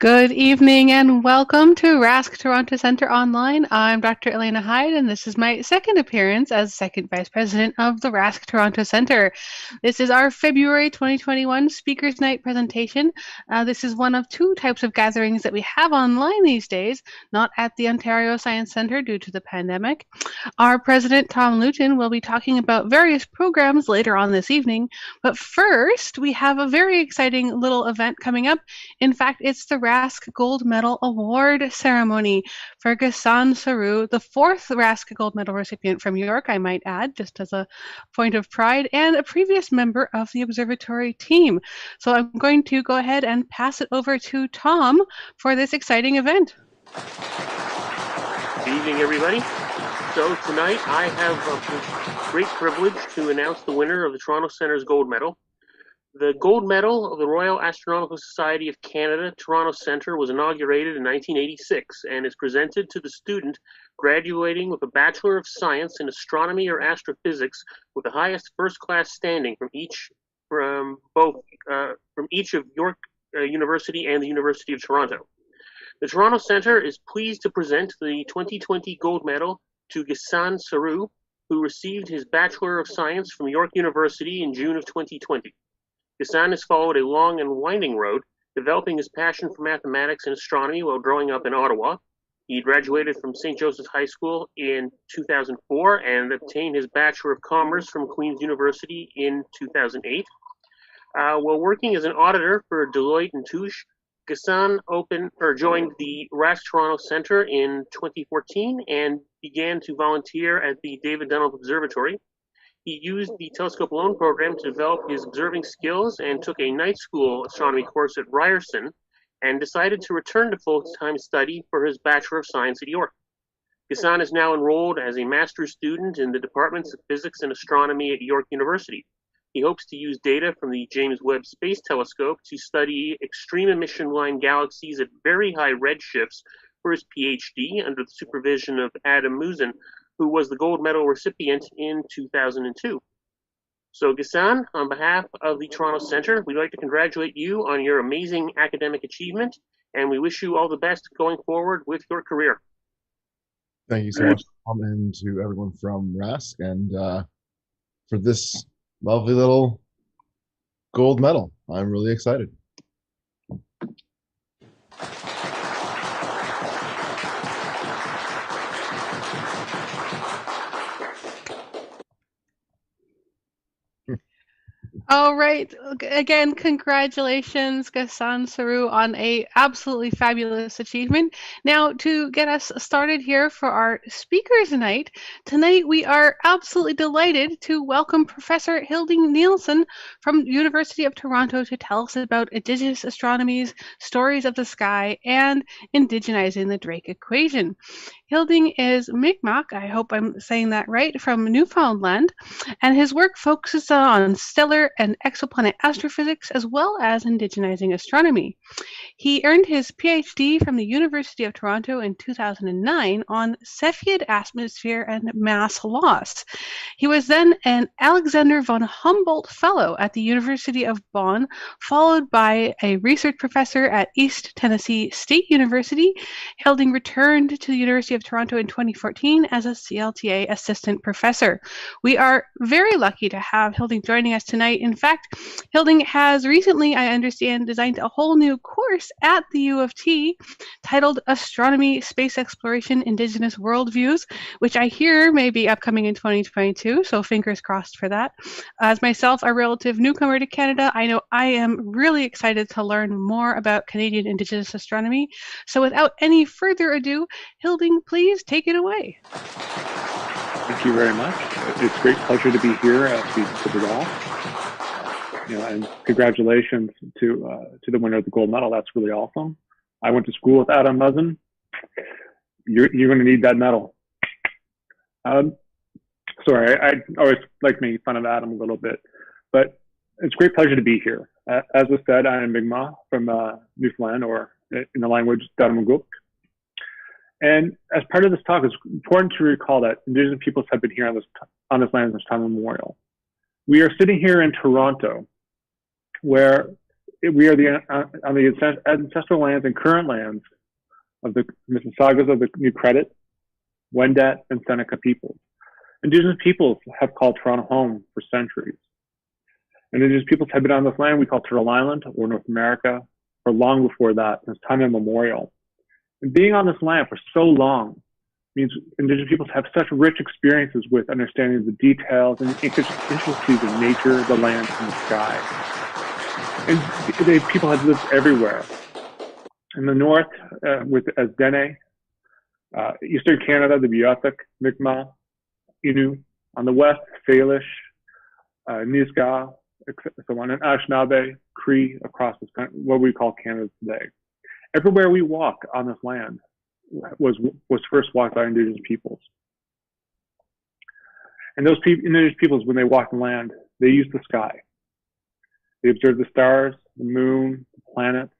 Good evening and welcome to RASC Toronto Centre Online. I'm Dr. Elena Hyde and this is my second appearance as second vice president of the RASC Toronto Centre. This is our February 2021 Speakers Night presentation. This is one of two types of gatherings that we have online these days, not at the Ontario Science Centre due to the pandemic. Our president, Tom Luton, will be talking about various programs later on this evening, but first we have a very exciting little event coming up. In fact, it's the RASC Gold Medal Award ceremony for Ghassan Saroo, the fourth RASC Gold Medal recipient from York, I might add, just as a point of pride, and a previous member of the observatory team. So I'm going to go ahead and pass it over to Tom for this exciting event. Good evening, everybody. So tonight I have a great privilege to announce the winner of the Toronto Centre's Gold Medal. The Gold Medal of the Royal Astronomical Society of Canada Toronto Centre was inaugurated in 1986 and is presented to the student graduating with a Bachelor of Science in Astronomy or Astrophysics with the highest first-class standing from both from each of York University and the University of Toronto. The Toronto Centre is pleased to present the 2020 gold medal to Ghassan Sarrou, who received his Bachelor of Science from York University in June of 2020. Ghassan has followed a long and winding road, developing his passion for mathematics and astronomy while growing up in Ottawa. He graduated from St. Joseph's High School in 2004 and obtained his Bachelor of Commerce from Queen's University in 2008. While working as an auditor for Deloitte and Touche, Ghassan joined the Rask Toronto Centre in 2014 and began to volunteer at the David Dunlop Observatory. He used the Telescope Loan Program to develop his observing skills and took a night school astronomy course at Ryerson and decided to return to full-time study for his Bachelor of Science at York. Ghassan is now enrolled as a master's student in the Departments of Physics and Astronomy at York University. He hopes to use data from the James Webb Space Telescope to study extreme emission line galaxies at very high redshifts for his PhD under the supervision of Adam Musin, who was the gold medal recipient in 2002. So Ghassan, on behalf of the Toronto Centre, we'd like to congratulate you on your amazing academic achievement, and we wish you all the best going forward with your career. Thank you so much, Tom, and to everyone from Rask, and for this lovely little gold medal. I'm really excited. All right. Again, congratulations, Ghassan Sarrou, on a absolutely fabulous achievement. Now, to get us started here for our speakers tonight we are absolutely delighted to welcome Professor Hilding Neilson from University of Toronto to tell us about Indigenous astronomies, stories of the sky, and Indigenizing the Drake equation. Hilding is Mi'kmaq, I hope I'm saying that right, from Newfoundland, and his work focuses on stellar and exoplanet astrophysics as well as indigenizing astronomy. He earned his PhD from the University of Toronto in 2009 on Cepheid atmosphere and mass loss. He was then an Alexander von Humboldt Fellow at the University of Bonn, followed by a research professor at East Tennessee State University. Hilding returned to the University of Toronto in 2014 as a CLTA assistant professor. We are very lucky to have Hilding joining us tonight. In fact, Hilding has recently, I understand, designed a whole new course at the U of T titled Astronomy, Space Exploration, Indigenous Worldviews, which I hear may be upcoming in 2022, so fingers crossed for that. As myself, a relative newcomer to Canada, I know I am really excited to learn more about Canadian Indigenous astronomy. So without any further ado, Hilding, please take it away. Thank you very much. It's a great pleasure to be here as we put it off. And congratulations to the winner of the gold medal. That's really awesome. I went to school with Adam Musin. You're going to need that medal. Sorry, I always like making fun of Adam a little bit, but it's a great pleasure to be here. As was said, I am Mi'kmaq from Newfoundland, or in the language Ktaqmkuk. And as part of this talk, it's important to recall that Indigenous peoples have been here on this land since time immemorial. We are sitting here in Toronto, where we are on the ancestral lands and current lands of the Mississaugas of the New Credit, Wendat, and Seneca peoples. Indigenous peoples have called Toronto home for centuries. Indigenous peoples have been on this land we call Turtle Island, or North America, for long before that, since time immemorial. And being on this land for so long means Indigenous peoples have such rich experiences with understanding the details and intricacies of nature, the land, and the sky. And people have lived everywhere. In the north, as Dene, Eastern Canada, the Beothuk, Mi'kmaq, Innu. On the west, Salish, Niska, so on, and Anishinaabe, Cree, across this country, what we call Canada today. Everywhere we walk on this land was first walked by Indigenous peoples. And those Indigenous peoples, when they walked the land, they used the sky. They observed the stars, the moon, the planets,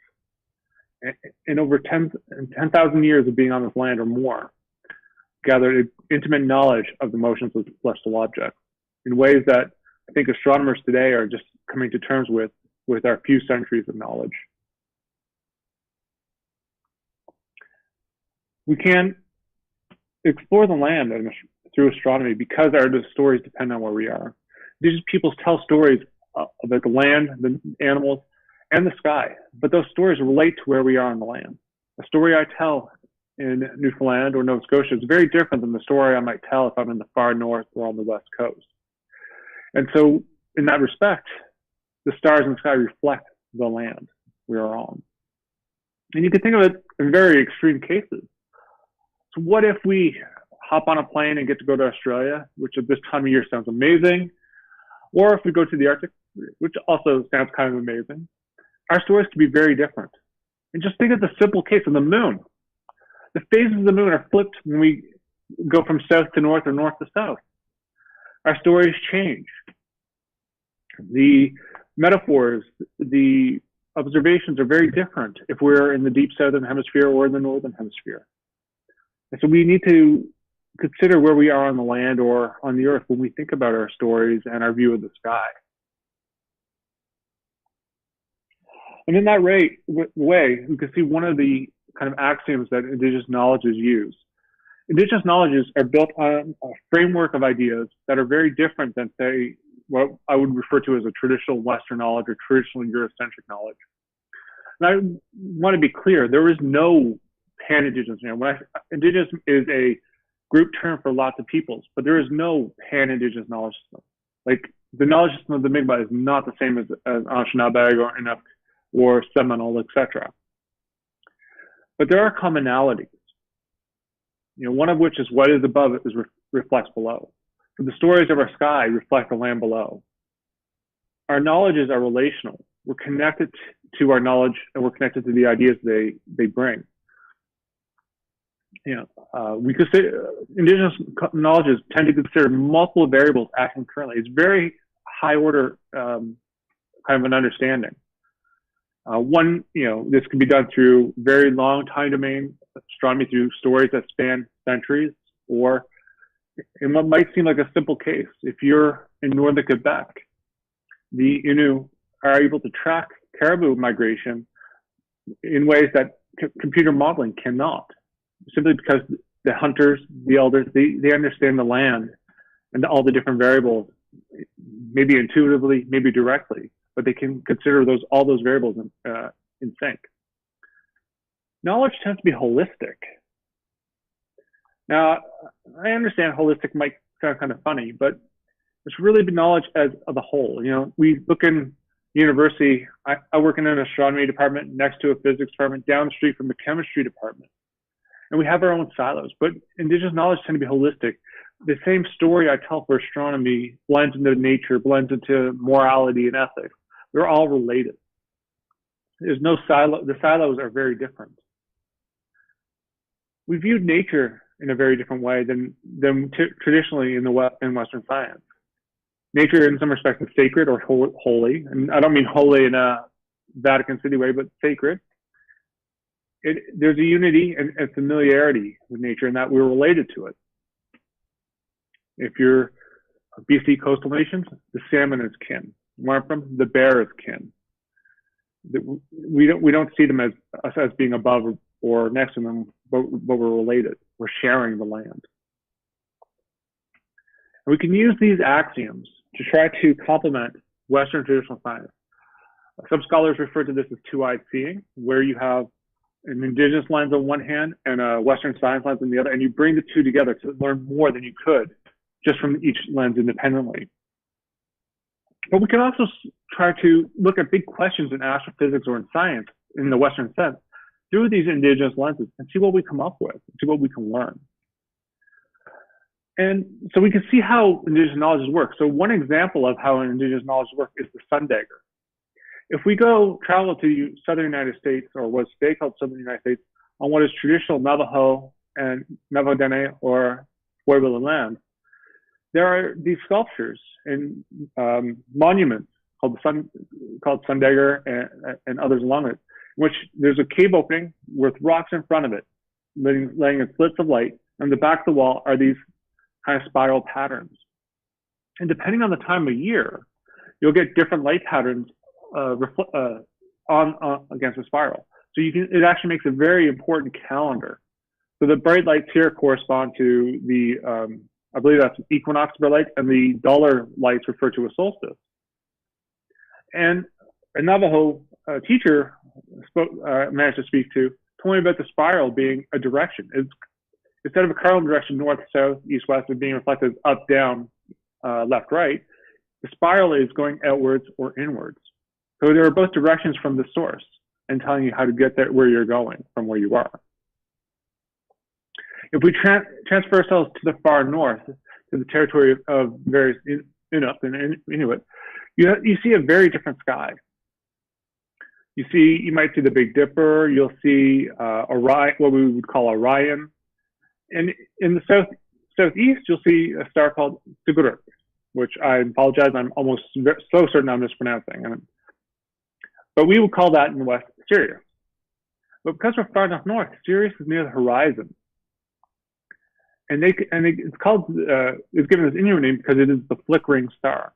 and over 10,000 years of being on this land or more, gathered intimate knowledge of the motions of celestial objects in ways that I think astronomers today are just coming to terms with with our few centuries of knowledge. We can explore the land through astronomy because our stories depend on where we are. Indigenous peoples tell stories about the land, the animals, and the sky, but those stories relate to where we are on the land. A story I tell in Newfoundland or Nova Scotia is very different than the story I might tell if I'm in the far north or on the west coast. And so in that respect, the stars in the sky reflect the land we are on. And you can think of it in very extreme cases. So what if we hop on a plane and get to go to Australia, which at this time of year sounds amazing, or if we go to the Arctic, which also sounds kind of amazing. Our stories can be very different. And just think of the simple case of the moon. The phases of the moon are flipped when we go from south to north or north to south. Our stories change. The metaphors, the observations are very different if we're in the deep southern hemisphere or in the northern hemisphere. And so we need to consider where we are on the land or on the earth when we think about our stories and our view of the sky. And in that way, we can see one of the kind of axioms that Indigenous knowledges use. Indigenous knowledges are built on a framework of ideas that are very different than, say, what I would refer to as a traditional Western knowledge or traditional Eurocentric knowledge. And I want to be clear, there is no pan-Indigenous. Indigenous is a group term for lots of peoples, but there is no pan-Indigenous knowledge system. Like the knowledge system of the Mi'kmaq is not the same as Anishinaabe or Inuk or Seminole, etc. But there are commonalities. One of which is what is above it reflects below. So the stories of our sky reflect the land below. Our knowledges are relational. We're connected to our knowledge and we're connected to the ideas they bring. We could say Indigenous knowledges tend to consider multiple variables acting concurrently. It's very high order kind of an understanding. This can be done through very long time domain astronomy, through stories that span centuries, or in what might seem like a simple case. If you're in northern Quebec, the Innu are able to track caribou migration in ways that computer modeling cannot, simply because the hunters, the elders, they understand the land and all the different variables, maybe intuitively, maybe directly, but they can consider all those variables in sync. Knowledge tends to be holistic. Now, I understand holistic might sound kind of funny, but it's really the knowledge as of the whole. We look in university, I work in an astronomy department next to a physics department, down the street from a chemistry department. And we have our own silos, but Indigenous knowledge tend to be holistic. The same story I tell for astronomy blends into nature, blends into morality and ethics. They're all related. There's no silo. The silos are very different. We viewed nature in a very different way than traditionally in Western science. Nature, in some respects, is sacred or holy, and I don't mean holy in a Vatican City way, but sacred. There's a unity and familiarity with nature, in that we're related to it. If you're BC coastal nations, the salmon is kin. Where I'm from, the bear is kin. We don't see them as being above or next to them, but we're related. We're sharing the land. And we can use these axioms to try to complement Western traditional science. Some scholars refer to this as two-eyed seeing, where you have an Indigenous lens on one hand and a Western science lens on the other, and you bring the two together to learn more than you could just from each lens independently. But we can also try to look at big questions in astrophysics or in science in the Western sense through these Indigenous lenses and see what we come up with, see what we can learn. And so we can see how Indigenous knowledges work. So one example of how Indigenous knowledge works is the sun dagger. If we travel to southern United States, or what's today called southern United States, on what is traditional Navajo and Navajo Dene or Pueblo land, there are these sculptures and monuments called Sun Dagger and others along it, in which there's a cave opening with rocks in front of it, laying in slits of light. On the back of the wall are these kind of spiral patterns. And depending on the time of year, you'll get different light patterns against the spiral. So it actually makes a very important calendar. So the bright lights here correspond to the, I believe that's equinox bright light, and the duller lights refer to a solstice. And a Navajo teacher managed to speak to, told me about the spiral being a direction. Instead of a cardinal direction, north, south, east, west, and being reflected up, down, left, right, the spiral is going outwards or inwards. So there are both directions from the source and telling you how to get there, where you're going from where you are. If we transfer ourselves to the far north, to the territory of various Inuit and Inuit, you see a very different sky. You might see the Big Dipper. You'll see Orion, what we would call Orion, and in the southeast, you'll see a star called Ktaqmkuk, which I apologize, I'm almost so certain I'm mispronouncing. But we would call that in the west Sirius. But because we're far enough north, Sirius is near the horizon, and it's given this Inuit name because it is the flickering star.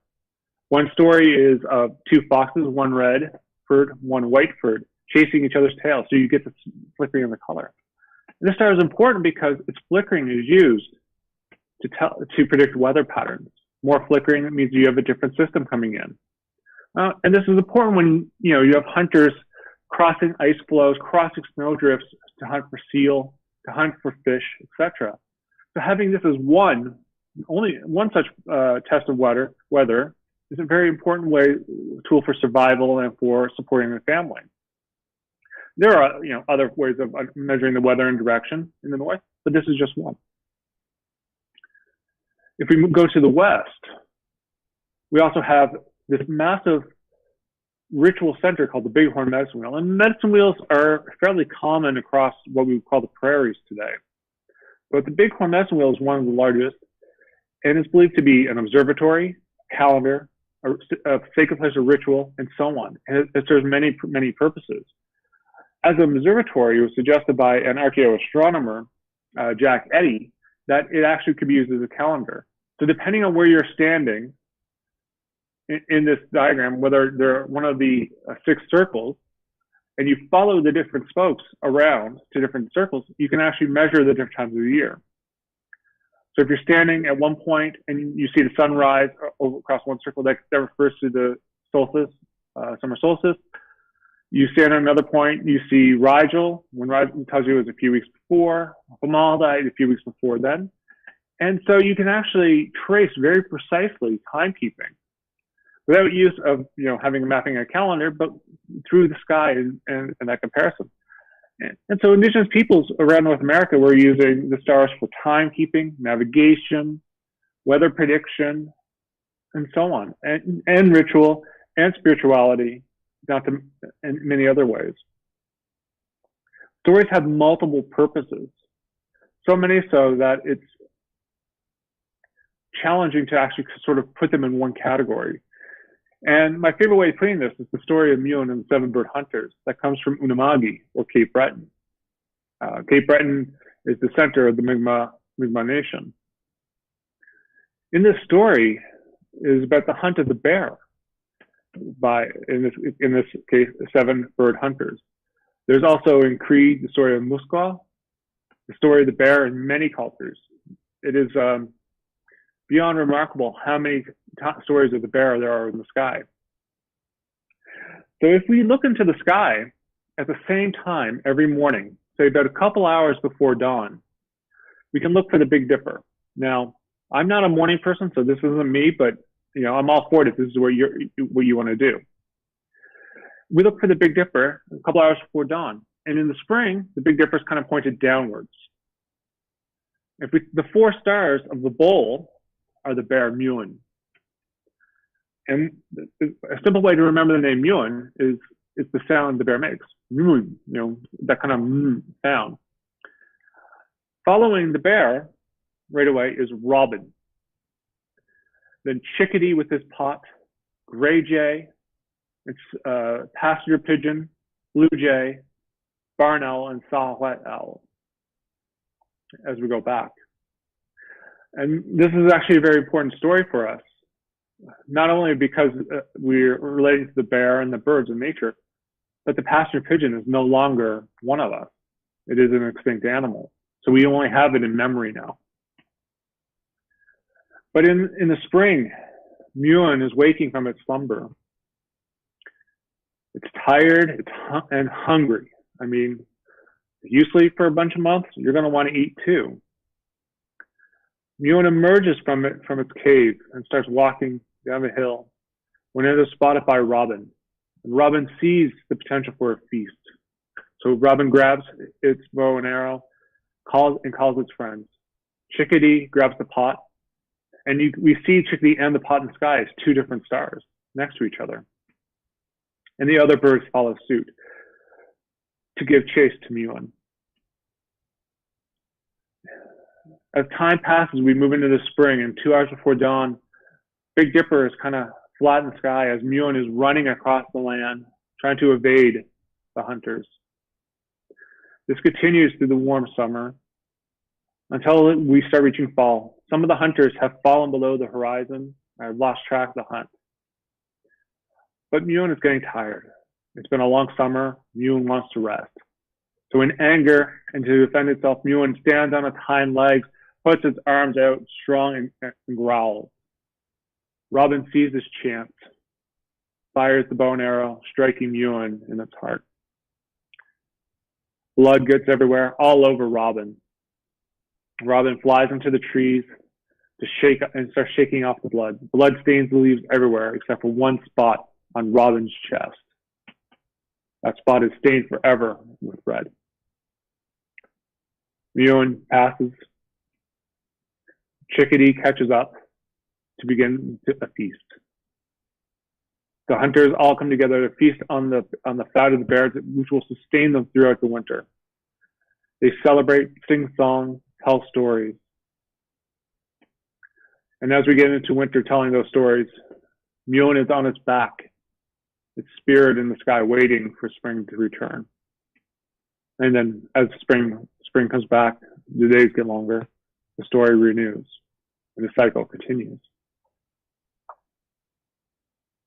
One story is of two foxes, one red-furred, one white-furred, chasing each other's tails, so you get the flickering of the color. And this star is important because its flickering is used to predict weather patterns. More flickering means you have a different system coming in. And this is important when you have hunters crossing ice flows, crossing snowdrifts to hunt for seal, to hunt for fish, etc. So having this as only one such test of weather is a very important tool for survival and for supporting the family. There are other ways of measuring the weather and direction in the north, but this is just one. If we go to the west, we also have this massive ritual center called the Bighorn Medicine Wheel. And medicine wheels are fairly common across what we would call the prairies today. But the Bighorn Medicine Wheel is one of the largest, and it's believed to be an observatory, calendar, a sacred place of ritual, and so on. And it serves many, many purposes. As an observatory, it was suggested by an archaeoastronomer, Jack Eddy, that it actually could be used as a calendar. So depending on where you're standing in this diagram, whether they're one of the 6 circles, and you follow the different spokes around to different circles, you can actually measure the different times of the year. So if you're standing at one point and you see the sun rise across one circle, that refers to the solstice, summer solstice. You stand at another point, you see Rigel, when Rigel tells you it was a few weeks before, Formaldehyde a few weeks before then. And so you can actually trace very precisely timekeeping without use of having mapping a calendar, but through the sky and that comparison. And so indigenous peoples around North America were using the stars for timekeeping, navigation, weather prediction, and so on, and ritual and spirituality, down to in many other ways. Stories have multiple purposes, so many so that it's challenging to actually sort of put them in one category. And my favorite way of putting this is the story of Mewin and the 7 bird hunters that comes from Unama'ki, or Cape Breton. Cape Breton is the center of the Mi'kmaq Nation. In this story is about the hunt of the bear by, in this case, 7 bird hunters. There's also in Cree the story of Musquaw, the story of the bear in many cultures. It is beyond remarkable how many stories of the bear there are in the sky. So if we look into the sky at the same time every morning, say about a couple hours before dawn, we can look for the Big Dipper. Now, I'm not a morning person, so this isn't me, but I'm all for it if this is what you want to do. We look for the Big Dipper a couple hours before dawn, and in the spring, the Big Dipper is kind of pointed downwards. The 4 stars of the bowl are the bear Mewin. And a simple way to remember the name Mewin is the sound the bear makes. Mewin, that kind of sound. Following the bear right away is robin. Then chickadee with his pot, gray jay, it's passenger pigeon, blue jay, barn owl, and saw-whet owl as we go back. And this is actually a very important story for us not only because we're relating to the bear and the birds in nature, but the passenger pigeon is no longer one of us. It is an extinct animal. So we only have it in memory now. But in the spring, Muon is waking from its slumber. It's tired and hungry. I mean, if you sleep for a bunch of months, you're going to want to eat too. Muon emerges from its cave and starts walking down the hill when it is spotted by Robin. And Robin sees the potential for a feast. So Robin grabs its bow and arrow, calls its friends. Chickadee grabs the pot, and we see Chickadee and the pot in the sky as two different stars next to each other. And the other birds follow suit to give chase to Muon. As time passes, we move into the spring, and 2 hours before dawn, Big Dipper is kind of flat in the sky as Muon is running across the land, trying to evade the hunters. This continues through the warm summer until we start reaching fall. Some of the hunters have fallen below the horizon and have lost track of the hunt. But Muon is getting tired. It's been a long summer. Muon wants to rest. So in anger and to defend itself, Muon stands on its hind legs, puts its arms out strong, and growls. Robin sees this chance, fires the bow and arrow, striking Muon in its heart. Blood gets everywhere, all over Robin. Robin flies into the trees to shake and starts shaking off the blood. Blood stains the leaves everywhere except for one spot on Robin's chest. That spot is stained forever with red. Muon passes. Chickadee catches up to begin a feast. The hunters all come together to feast on the fat of the bears, which will sustain them throughout the winter. They celebrate, sing songs, tell stories. And as we get into winter telling those stories, Muon is on its back, its spirit in the sky, waiting for spring to return. And then as spring comes back, the days get longer, the story renews, and the cycle continues.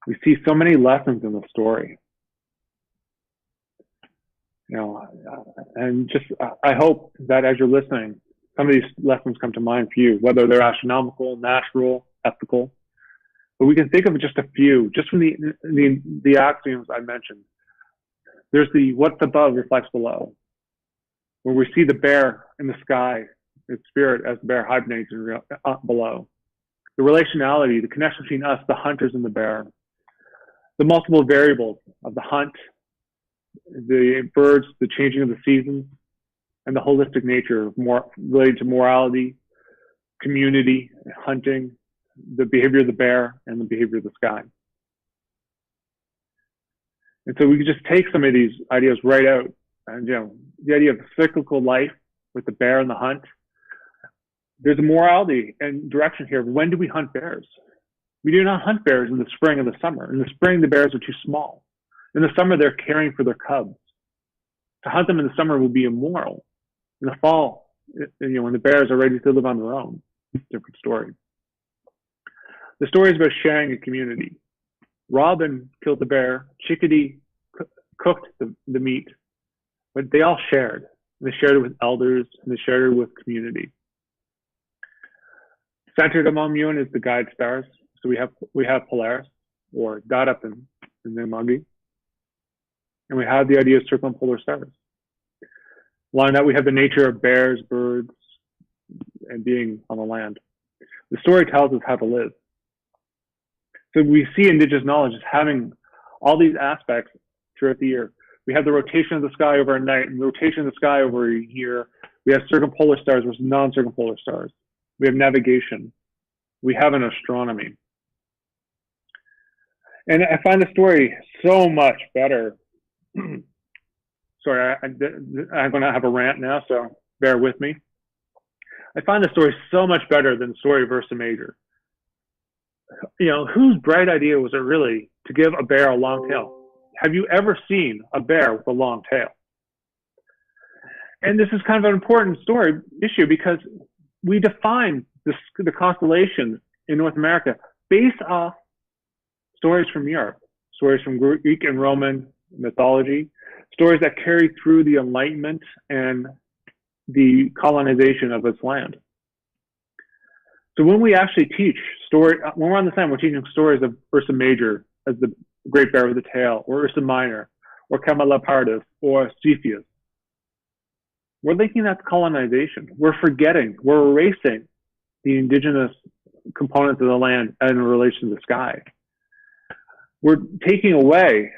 We see so many lessons in the story. And just I hope that as you're listening, some of these lessons come to mind for you, whether they're astronomical, natural, ethical. But we can think of just a few, just from the axioms I mentioned. There's the what's above reflects below, where we see the bear in the sky, its spirit as the bear hibernates below. The relationality, the connection between us, the hunters, and the bear. The multiple variables of the hunt, the birds, the changing of the seasons, and the holistic nature more related to morality, community, hunting, the behavior of the bear, and the behavior of the sky. And so we could just take some of these ideas right out. And the idea of cyclical life with the bear and the hunt. There's a morality and direction here. When do we hunt bears? We do not hunt bears in the spring and the summer. In the spring, the bears are too small. In the summer, they're caring for their cubs. To hunt them in the summer would be immoral. In the fall, when the bears are ready to live on their own, different story. The story is about sharing a community. Robin killed the bear. Chickadee cooked the meat. But they all shared. They shared it with elders, and they shared it with community. Centered among Muon is the guide stars. So we have Polaris, or Darup in the Mi'kmaq. And we have the idea of circumpolar stars. Along that, we have the nature of bears, birds, and being on the land. The story tells us how to live. So we see indigenous knowledge as having all these aspects throughout the year. We have the rotation of the sky over a night, and the rotation of the sky over a year. We have circumpolar stars versus non-circumpolar stars. We have navigation. We have an astronomy. And I find the story so much better. Sorry, I'm going to have a rant now, so bear with me. I find the story so much better than the story of Ursa Major. Whose bright idea was it really to give a bear a long tail? Have you ever seen a bear with a long tail? And this is kind of an important story issue because we define the constellations in North America based off stories from Europe, stories from Greek and Roman mythology, stories that carry through the Enlightenment and the colonization of this land. So when we actually teach when we're on this land, we're teaching stories of Ursa Major as the Great Bear with the Tail, or Ursa Minor, or Camelopardus, or Cepheid. We're linking that to colonization. We're erasing the indigenous components of the land in relation to the sky. We're taking away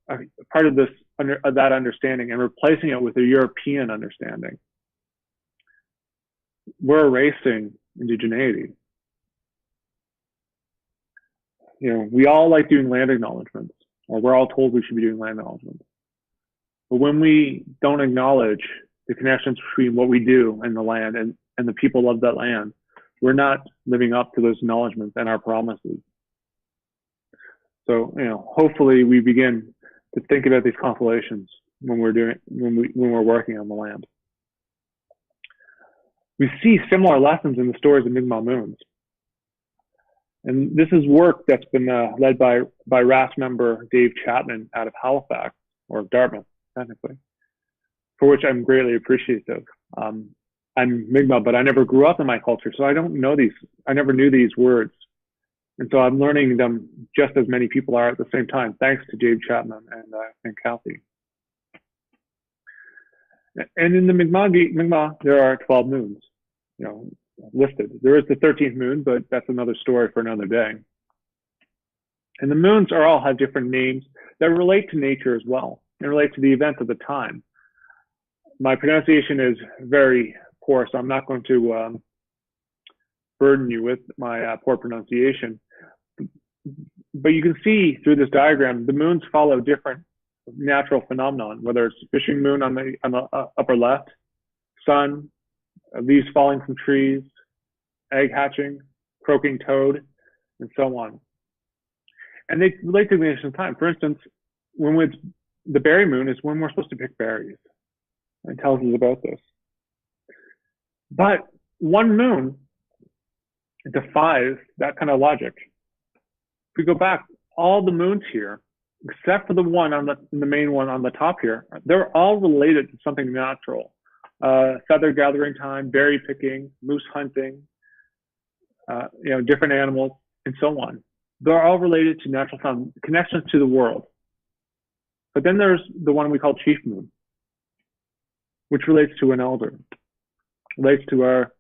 a part of that understanding and replacing it with a European understanding. We're erasing indigeneity. We all like doing land acknowledgements, or we're all told we should be doing land acknowledgements. But when we don't acknowledge the connections between what we do and the land and the people of that land, we're not living up to those acknowledgements and our promises. So, hopefully we begin to think about these constellations when we're working on the land. We see similar lessons in the stories of Mi'kmaq moons. And this is work that's been led by RAS member Dave Chapman out of Halifax, or Dartmouth, technically, for which I'm greatly appreciative. I'm Mi'kmaq, but I never grew up in my culture, so I don't know these. I never knew these words. And so I'm learning them just as many people are at the same time, thanks to Dave Chapman and Kathy. And in the Mi'kmaq, there are 12 moons, listed. There is the 13th moon, but that's another story for another day. And the moons all have different names that relate to nature as well, and relate to the events of the time. My pronunciation is very poor, so I'm not going to burden you with my poor pronunciation. But you can see through this diagram, the moons follow different natural phenomenon, whether it's fishing moon on the upper left, sun, leaves falling from trees, egg hatching, croaking toad, and so on. And they relate to the nation of time. For instance, the berry moon is when we're supposed to pick berries. It tells us about this. But one moon defies that kind of logic. If we go back, all the moons here, except for the one the main one on the top here, they're all related to something natural. Feather gathering time, berry picking, moose hunting, different animals, and so on. They're all related to natural connections to the world. But then there's the one we call chief moon, which relates to an elder, relates to our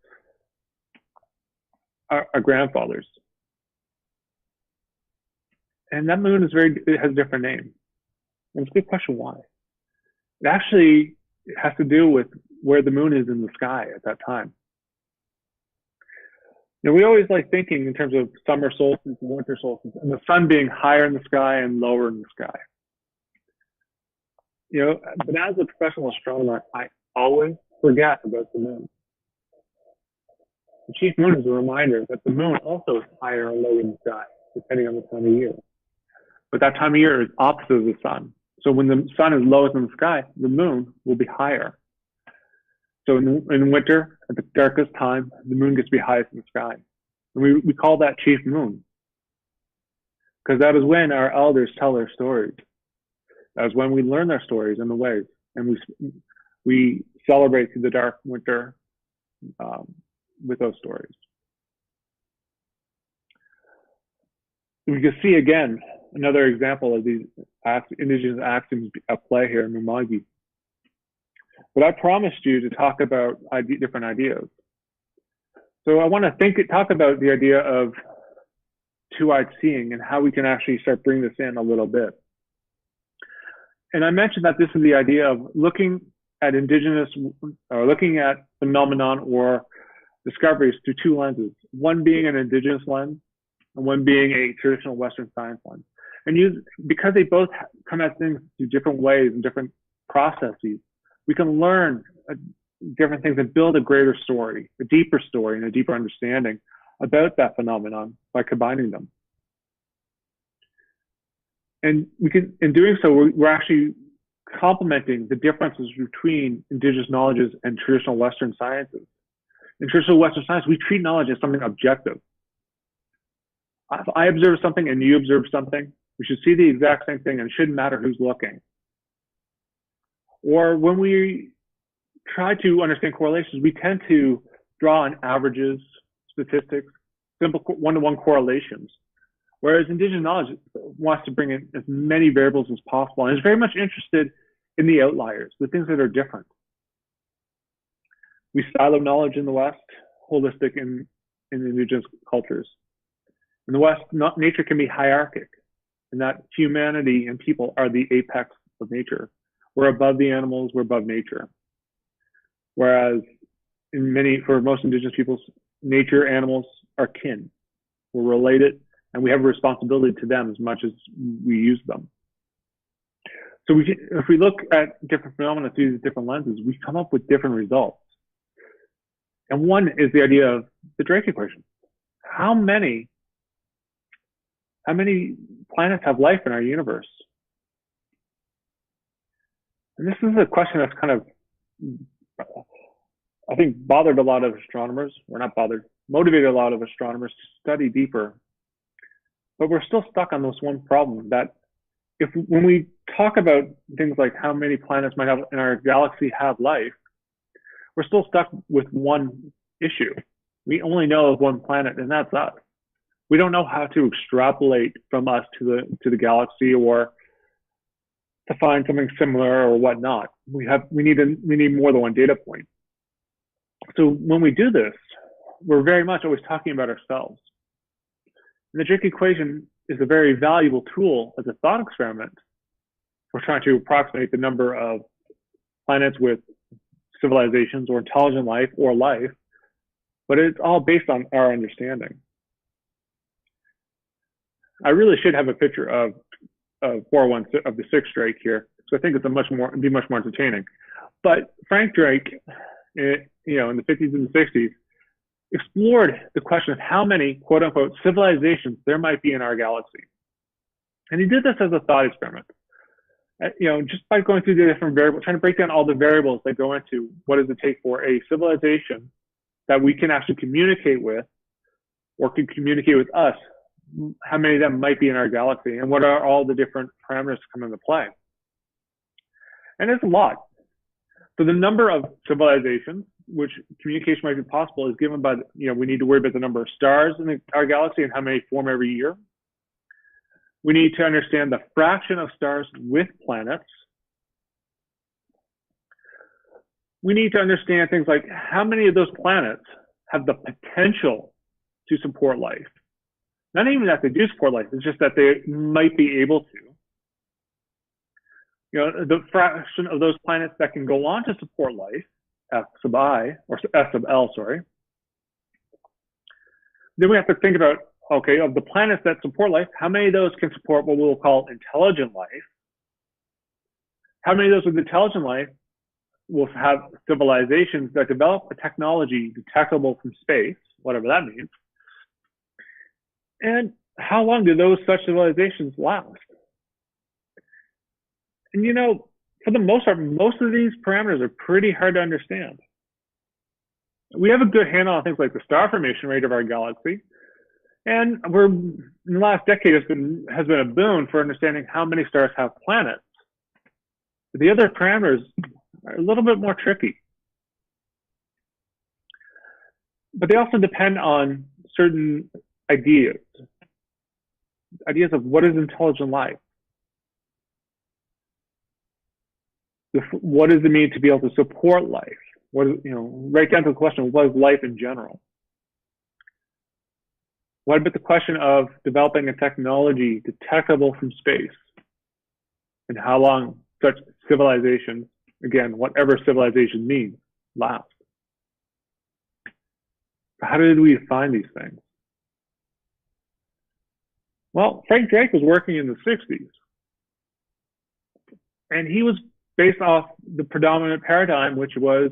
grandfathers. And that moon it has a different name. And it's a good question why. It actually has to do with where the moon is in the sky at that time. We always like thinking in terms of summer solstice and winter solstice, and the sun being higher in the sky and lower in the sky. But as a professional astronomer, I always forget about the moon. The chief moon is a reminder that the moon also is higher or lower in the sky, depending on the time of year. But that time of year is opposite of the sun. So when the sun is lowest in the sky, the moon will be higher. So in winter, at the darkest time, the moon gets to be highest in the sky. And we call that chief moon, because that is when our elders tell their stories. That is when we learn their stories and the ways. And we celebrate through the dark winter with those stories. We can see again another example of these indigenous axioms at play here in Mi'kmaq. But I promised you to talk about different ideas. So I want to talk about the idea of two-eyed seeing and how we can actually start bringing this in a little bit. And I mentioned that this is the idea of looking at looking at phenomenon or discoveries through two lenses, one being an indigenous lens and one being a traditional Western science lens. And because they both come at things through different ways and different processes, we can learn different things and build a greater story, a deeper story, and a deeper understanding about that phenomenon by combining them. And in doing so, we're actually complementing the differences between indigenous knowledges and traditional Western sciences. In traditional Western science, we treat knowledge as something objective. If I observe something and you observe something, we should see the exact same thing and it shouldn't matter who's looking. Or when we try to understand correlations, we tend to draw on averages, statistics, simple one-to-one correlations. Whereas indigenous knowledge wants to bring in as many variables as possible and is very much interested in the outliers, the things that are different. We silo knowledge in the West, holistic in indigenous cultures. In the West, nature can be hierarchic, in that humanity and people are the apex of nature. We're above the animals, we're above nature. Whereas for most indigenous peoples, nature, animals are kin. We're related, and we have a responsibility to them as much as we use them. So if we look at different phenomena through these different lenses, we come up with different results. And one is the idea of the Drake equation. How many planets have life in our universe? And this is a question that's kind of, I think, bothered a lot of astronomers, or not bothered, motivated a lot of astronomers to study deeper. But we're still stuck on this one problem that when we talk about things like how many planets might have in our galaxy have life, we're still stuck with one issue. We only know of one planet, and that's us. We don't know how to extrapolate from us to the galaxy, or to find something similar or whatnot. We need more than one data point. So when we do this, we're very much always talking about ourselves. And the Drake equation is a very valuable tool as a thought experiment for trying to approximate the number of planets with civilizations or intelligent life or life, but it's all based on our understanding. I really should have a picture of 401 of the sixth Drake here, so I think it'd be much more entertaining. But Frank Drake, in the 50s and the 60s, explored the question of how many quote unquote civilizations there might be in our galaxy, and he did this as a thought experiment. Just by going through the different variables, trying to break down all the variables that go into what does it take for a civilization that we can actually communicate with, or can communicate with us. How many of them might be in our galaxy, and what are all the different parameters that come into play? And it's a lot. So the number of civilizations which communication might be possible is given by, we need to worry about the number of stars in our galaxy and how many form every year. We need to understand the fraction of stars with planets. We need to understand things like how many of those planets have the potential to support life. Not even that they do support life, it's just that they might be able to. The fraction of those planets that can go on to support life, F sub I, or S sub L, sorry. Then we have to think about, okay, of the planets that support life, how many of those can support what we'll call intelligent life? How many of those with intelligent life will have civilizations that develop a technology detectable from space, whatever that means? And how long do those such civilizations last? And for the most part, most of these parameters are pretty hard to understand. We have a good handle on things like the star formation rate of our galaxy, and in the last decade has been a boon for understanding how many stars have planets. But the other parameters are a little bit more tricky. But they also depend on certain ideas of what is intelligent life. What does it mean to be able to support life? Right down to the question of what is life in general? What about the question of developing a technology detectable from space? And how long such civilizations, again, whatever civilization means, last? How did we find these things? Well, Frank Drake was working in the 60s. And he was based off the predominant paradigm, which was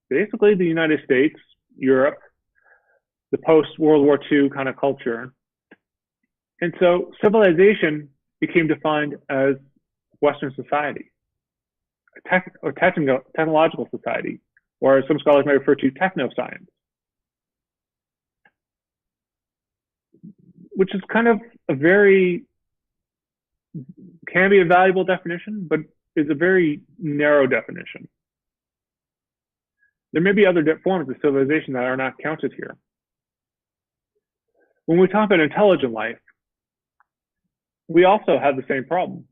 basically the United States, Europe, the post-World War II kind of culture. And so civilization became defined as Western society, or technological society, or some scholars might refer to technoscience. which is kind of a very, can be a valuable definition, but is a very narrow definition. There may be other forms of civilization that are not counted here. When we talk about intelligent life, we also have the same problem,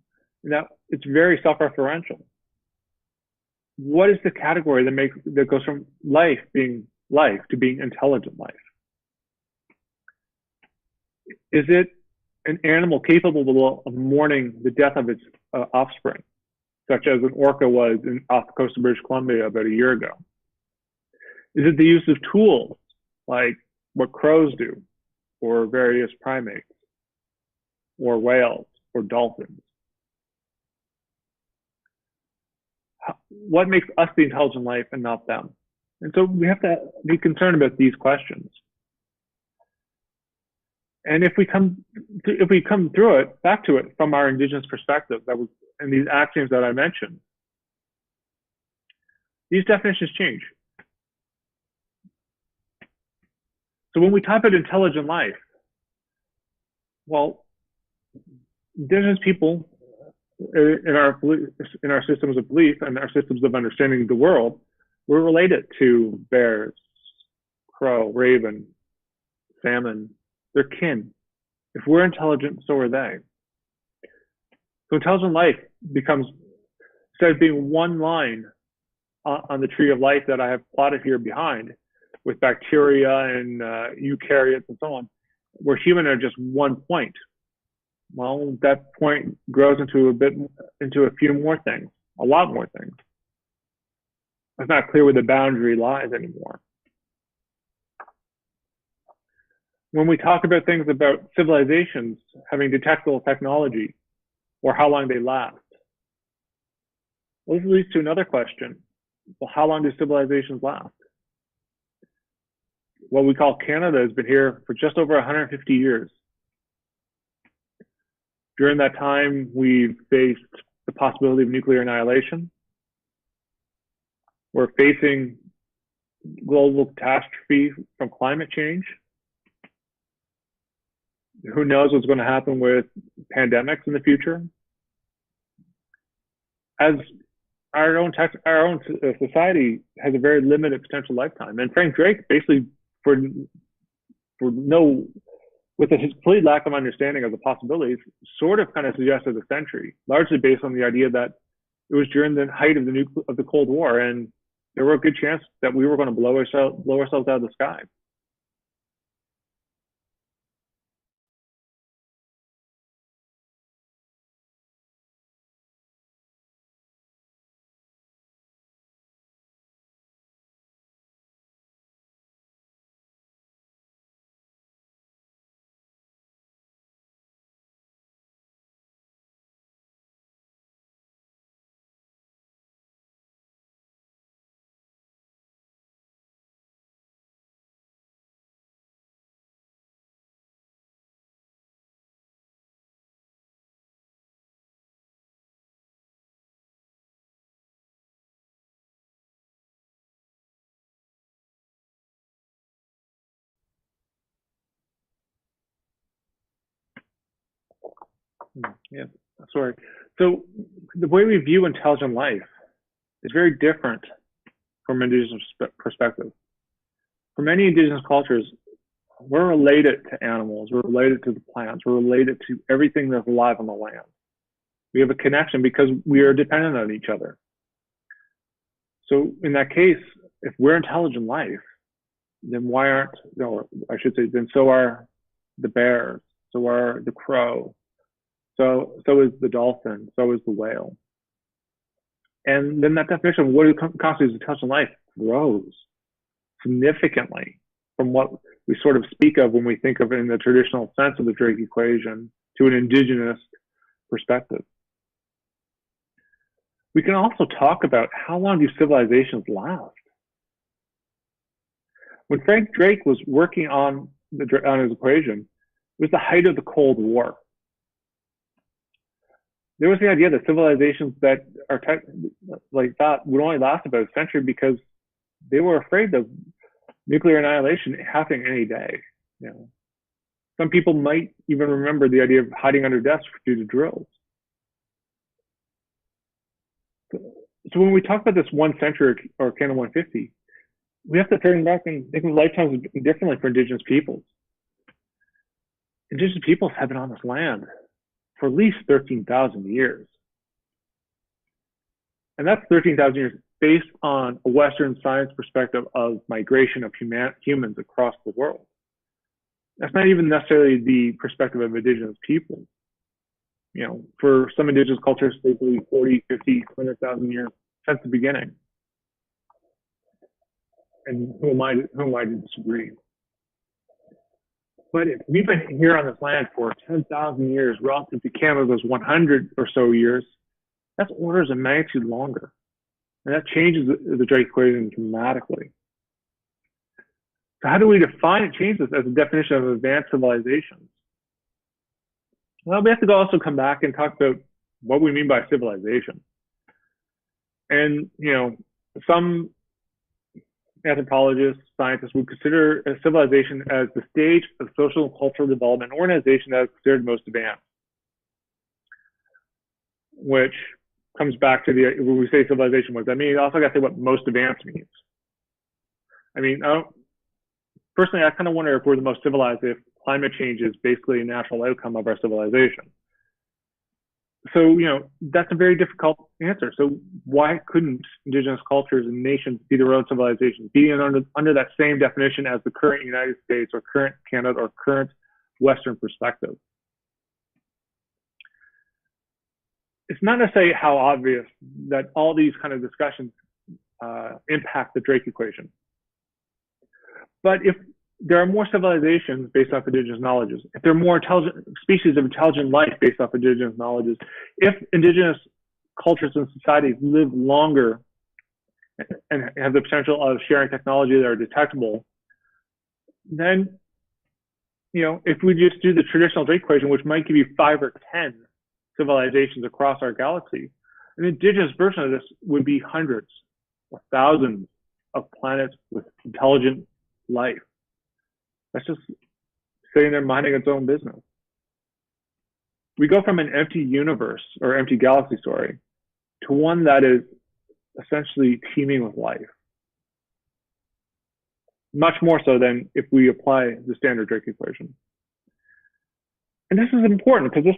in that it's very self-referential. What is the category that goes from life being life to being intelligent life? Is it an animal capable of mourning the death of its offspring, such as an orca was off the coast of British Columbia about a year ago? Is it the use of tools, like what crows do, or various primates, or whales, or dolphins? What makes us the intelligent life and not them? And so we have to be concerned about these questions. And if we come through it, back to it from our indigenous perspective, and these axioms that I mentioned, these definitions change. So when we talk about intelligent life, well, indigenous people in our systems of belief and our systems of understanding the world, we're related to bears, crow, raven, salmon. They're kin. If we're intelligent, so are they. So intelligent life becomes, instead of being one line on the tree of life that I have plotted here behind, with bacteria and eukaryotes and so on, where human are just one point. Well, that point grows into a few more things, a lot more things. It's not clear where the boundary lies anymore. When we talk about things about civilizations having detectable technology or how long they last, well, this leads to another question. Well, how long do civilizations last? What we call Canada has been here for just over 150 years. During that time, we've faced the possibility of nuclear annihilation. We're facing global catastrophe from climate change. Who knows what's going to happen with pandemics in the future? As our own society has a very limited potential lifetime. And Frank Drake basically, with his complete lack of understanding of the possibilities, sort of kind of suggested a century, largely based on the idea that it was during the height of the Cold War, and there were a good chance that we were going to blow ourselves out of the sky. Yeah, sorry. So the way we view intelligent life is very different from indigenous perspective. For many indigenous cultures, we're related to animals, we're related to the plants, we're related to everything that's alive on the land. We have a connection because we are dependent on each other. So in that case, if we're intelligent life, then then so are the bears, so are the crow, so is the dolphin, so is the whale. And then that definition of what constitutes intelligent life grows significantly from what we sort of speak of when we think of it in the traditional sense of the Drake equation to an indigenous perspective. We can also talk about how long do civilizations last. When Frank Drake was working on his equation, it was the height of the Cold War. There was the idea that civilizations that are like that would only last about a century because they were afraid of nuclear annihilation happening any day. Some people might even remember the idea of hiding under desks due to drills. So when we talk about this 1 century or canon 150, we have to turn back and think of lifetimes differently for Indigenous peoples. Indigenous peoples have been on this land for at least 13,000 years. And that's 13,000 years based on a Western science perspective of migration of humans across the world. That's not even necessarily the perspective of Indigenous peoples. You know, for some Indigenous cultures, they believe 40, 50, 100,000 years since the beginning. And who am I to disagree? But if we've been here on this land for 10,000 years relative to Canada's 100 or so years, that's orders of magnitude longer. And that changes the Drake equation dramatically. So how do we change this as a definition of advanced civilizations? Well, we have to also come back and talk about what we mean by civilization. And, you know, some anthropologists, scientists would consider a civilization as the stage of social and cultural development and organization that is considered most advanced. Which comes back to when we say civilization, what does that mean? Also got to say what most advanced means. I mean, personally, I kind of wonder if we're the most civilized if climate change is basically a natural outcome of our civilization. So, you know, that's a very difficult answer. So why couldn't Indigenous cultures and nations be their own civilizations, be under that same definition as the current United States or current Canada or current Western perspective? It's not necessarily how obvious that all these kind of discussions impact the Drake equation. But if there are more civilizations based off Indigenous knowledges, if there are more intelligent species of intelligent life based off Indigenous knowledges, if Indigenous cultures and societies live longer and have the potential of sharing technology that are detectable, then, you know, if we just do the traditional Drake equation, which might give you 5 or 10 civilizations across our galaxy, an Indigenous version of this would be hundreds or thousands of planets with intelligent life. That's just sitting there minding its own business. We go from an empty universe or empty galaxy, sorry, to one that is essentially teeming with life. Much more so than if we apply the standard Drake equation. And this is important because this,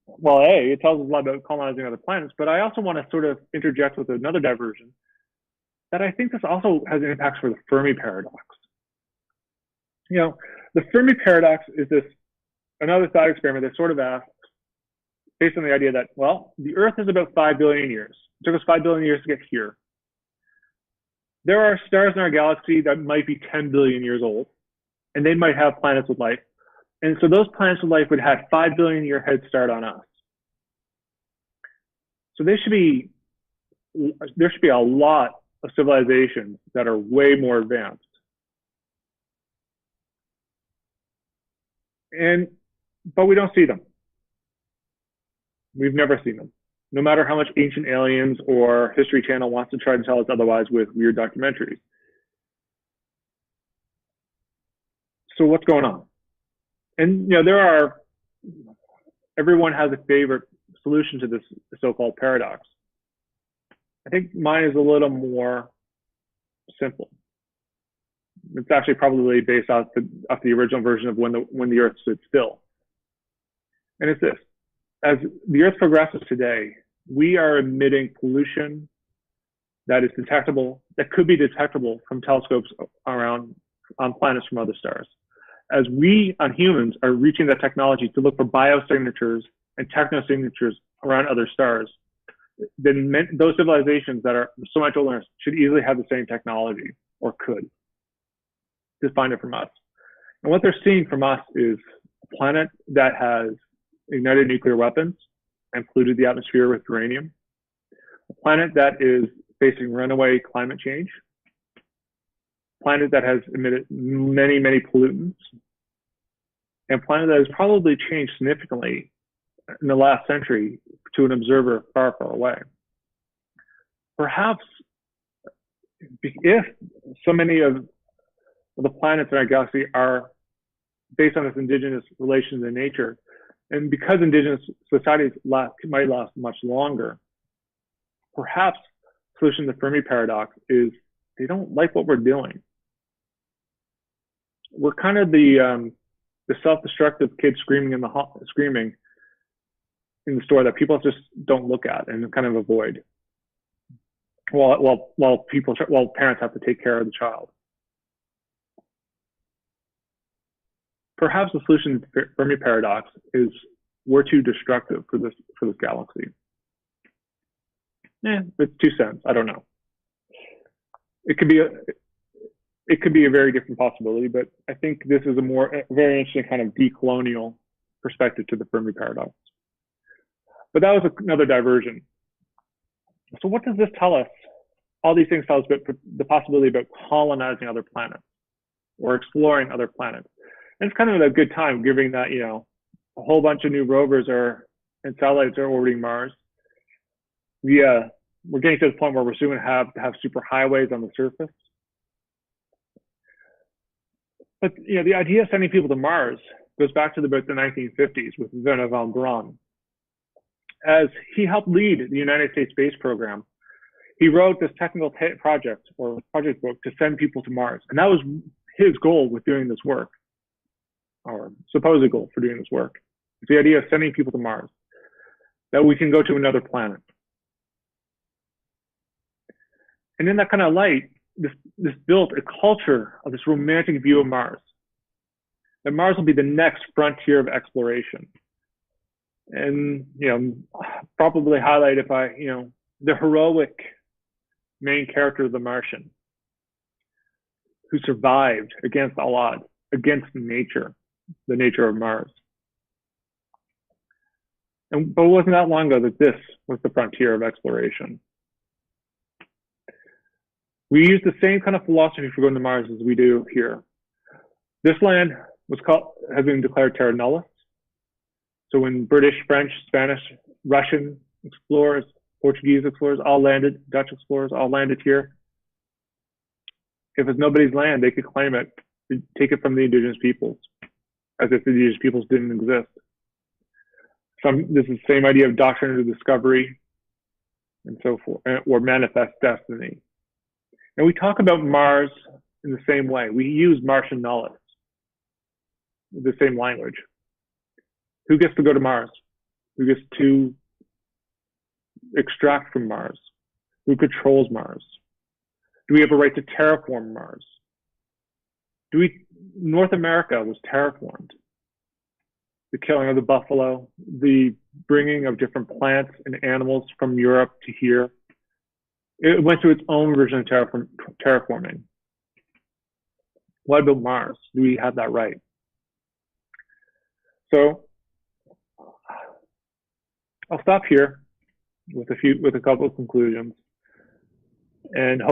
well, A, it tells us a lot about colonizing other planets, but I also want to sort of interject with another diversion that I think this also has impacts for the Fermi Paradox. You know, the Fermi Paradox is another thought experiment that sort of asks, based on the idea that, well, the Earth is about 5 billion years. It took us 5 billion years to get here. There are stars in our galaxy that might be 10 billion years old, and they might have planets with life. And so those planets with life would have 5 billion year head start on us. So there should be a lot of civilizations that are way more advanced. But we don't see them. We've never seen them. No matter how much Ancient Aliens or History Channel wants to try to tell us otherwise with weird documentaries. So what's going on? And, you know, everyone has a favorite solution to this so-called paradox. I think mine is a little more simple. It's actually probably based off the original version of when the Earth stood still. And it's this. As the Earth progresses today, we are emitting pollution that is detectable, that could be detectable from telescopes on planets from other stars. As we, on humans, are reaching that technology to look for biosignatures and technosignatures around other stars, then those civilizations that are so much older should easily have the same technology, or could, to find it from us. And what they're seeing from us is a planet that has ignited nuclear weapons and polluted the atmosphere with uranium, a planet that is facing runaway climate change, a planet that has emitted many, many pollutants, and a planet that has probably changed significantly in the last century to an observer far, far away. Perhaps if so many of the planets in our galaxy are based on this indigenous relations in nature. And because indigenous societies might last much longer, perhaps the solution to the Fermi paradox is they don't like what we're doing. We're kind of the self-destructive kid screaming in the store that people just don't look at and kind of avoid, while parents have to take care of the child. Perhaps the solution to the Fermi paradox is we're too destructive for this galaxy. It's 2 cents. I don't know. It could be a very different possibility, but I think this is a very interesting kind of decolonial perspective to the Fermi paradox. But that was another diversion. So what does this tell us? All these things tell us about the possibility about colonizing other planets or exploring other planets. And it's kind of a good time, given that, a whole bunch of new rovers and satellites are orbiting Mars. We're getting to the point where we're soon going to have superhighways on the surface. But the idea of sending people to Mars goes back to about the 1950s with Wernher von Braun. As he helped lead the United States space program, he wrote this technical project book to send people to Mars. And that was his goal with doing this work, or supposed goal for doing this work. It's the idea of sending people to Mars, that we can go to another planet. And in that kind of light, this built a culture of this romantic view of Mars, that Mars will be the next frontier of exploration. And, probably highlighted by, the heroic main character of The Martian, who survived against all odds, against nature, the nature of Mars. But it wasn't that long ago that this was the frontier of exploration. We use the same kind of philosophy for going to Mars as we do here. This land has been declared terra nullius. So when British, French, Spanish, Russian explorers, Portuguese explorers all landed, Dutch explorers all landed here, if it's nobody's land, they could claim it, take it from the indigenous peoples, as if the indigenous peoples didn't exist. This is the same idea of doctrine of discovery and so forth, or manifest destiny. And we talk about Mars in the same way. We use Martian nullius, the same language. Who gets to go to Mars? Who gets to extract from Mars? Who controls Mars? Do we have a right to terraform Mars? North America was terraformed. The killing of the buffalo, the bringing of different plants and animals from Europe to here. It went through its own version of terraforming. What about Mars? Do we have that right? So I'll stop here with a couple of conclusions, and I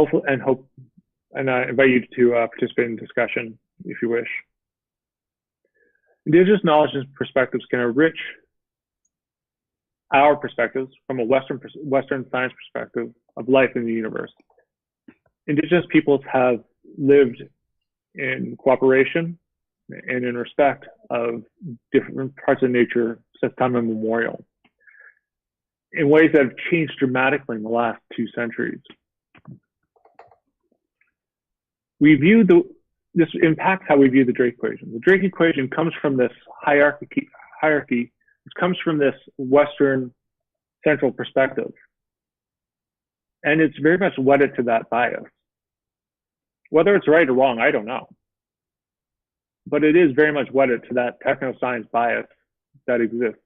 invite you to participate in the discussion if you wish. Indigenous knowledge and perspectives can enrich our perspectives from a Western science perspective of life in the universe. Indigenous peoples have lived in cooperation and in respect of different parts of nature since time immemorial, in ways that have changed dramatically in the last 2 centuries. This impacts how we view the Drake equation. The Drake equation comes from this hierarchy. It comes from this Western central perspective. And it's very much wedded to that bias. Whether it's right or wrong, I don't know. But it is very much wedded to that techno-science bias that exists.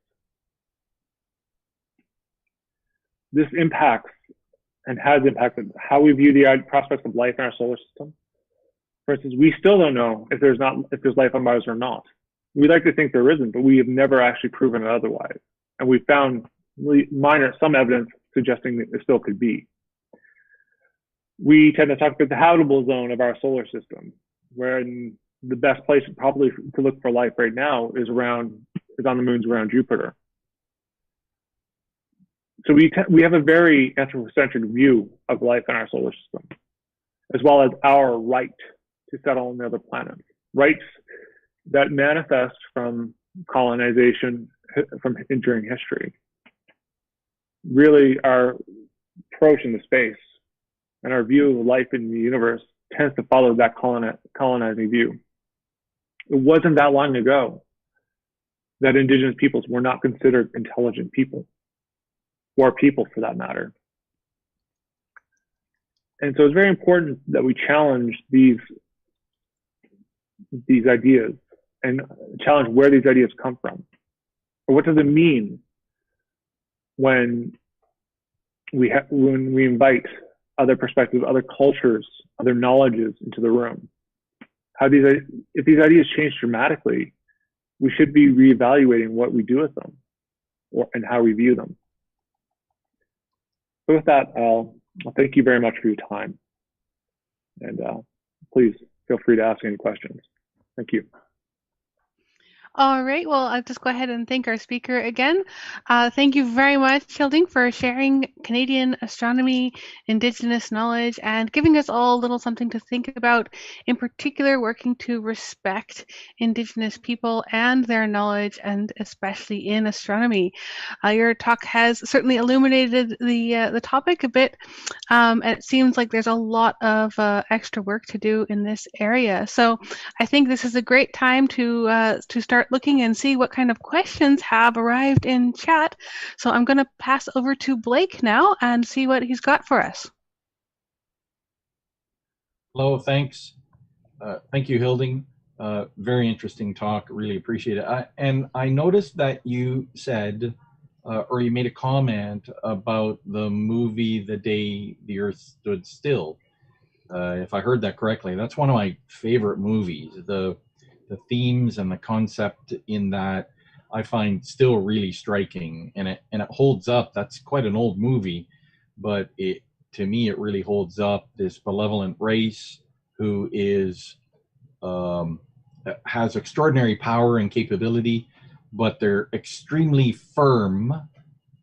This impacts and has impacted how we view the prospects of life in our solar system. For instance, we still don't know if there's life on Mars or not. We like to think there isn't, but we have never actually proven it otherwise. And we found some evidence suggesting that it still could be. We tend to talk about the habitable zone of our solar system, where the best place probably to look for life right now is on the moons around Jupiter. So we have a very anthropocentric view of life in our solar system, as well as our right to settle on other planets. Rights that manifest from colonization, from during history. Really, our approach into space and our view of life in the universe tends to follow that colonizing view. It wasn't that long ago that indigenous peoples were not considered intelligent people, or people for that matter. And so it's very important that we challenge these ideas and challenge where these ideas come from. Or what does it mean when we invite other perspectives, other cultures, other knowledges into the room? If these ideas change dramatically, we should be reevaluating what we do with them and how we view them. So with that, I'll thank you very much for your time. And please feel free to ask any questions. Thank you. All right, well, I'll just go ahead and thank our speaker again. Thank you very much, Hilding, for sharing Canadian astronomy, Indigenous knowledge, and giving us all a little something to think about, in particular working to respect Indigenous people and their knowledge, and especially in astronomy. Your talk has certainly illuminated the topic a bit. It seems like there's a lot of extra work to do in this area. So I think this is a great time to start looking and see what kind of questions have arrived in chat. So I'm going to pass over to Blake now and see what he's got for us. Hello, thanks. Thank you, Hilding. Very interesting talk. Really appreciate it. And I noticed that you said, or you made a comment about the movie The Day the Earth Stood Still. If I heard that correctly, that's one of my favorite movies. The themes and the concept in that I find still really striking, and it holds up. That's quite an old movie, but to me it really holds up. This benevolent race who is has extraordinary power and capability, but they're extremely firm.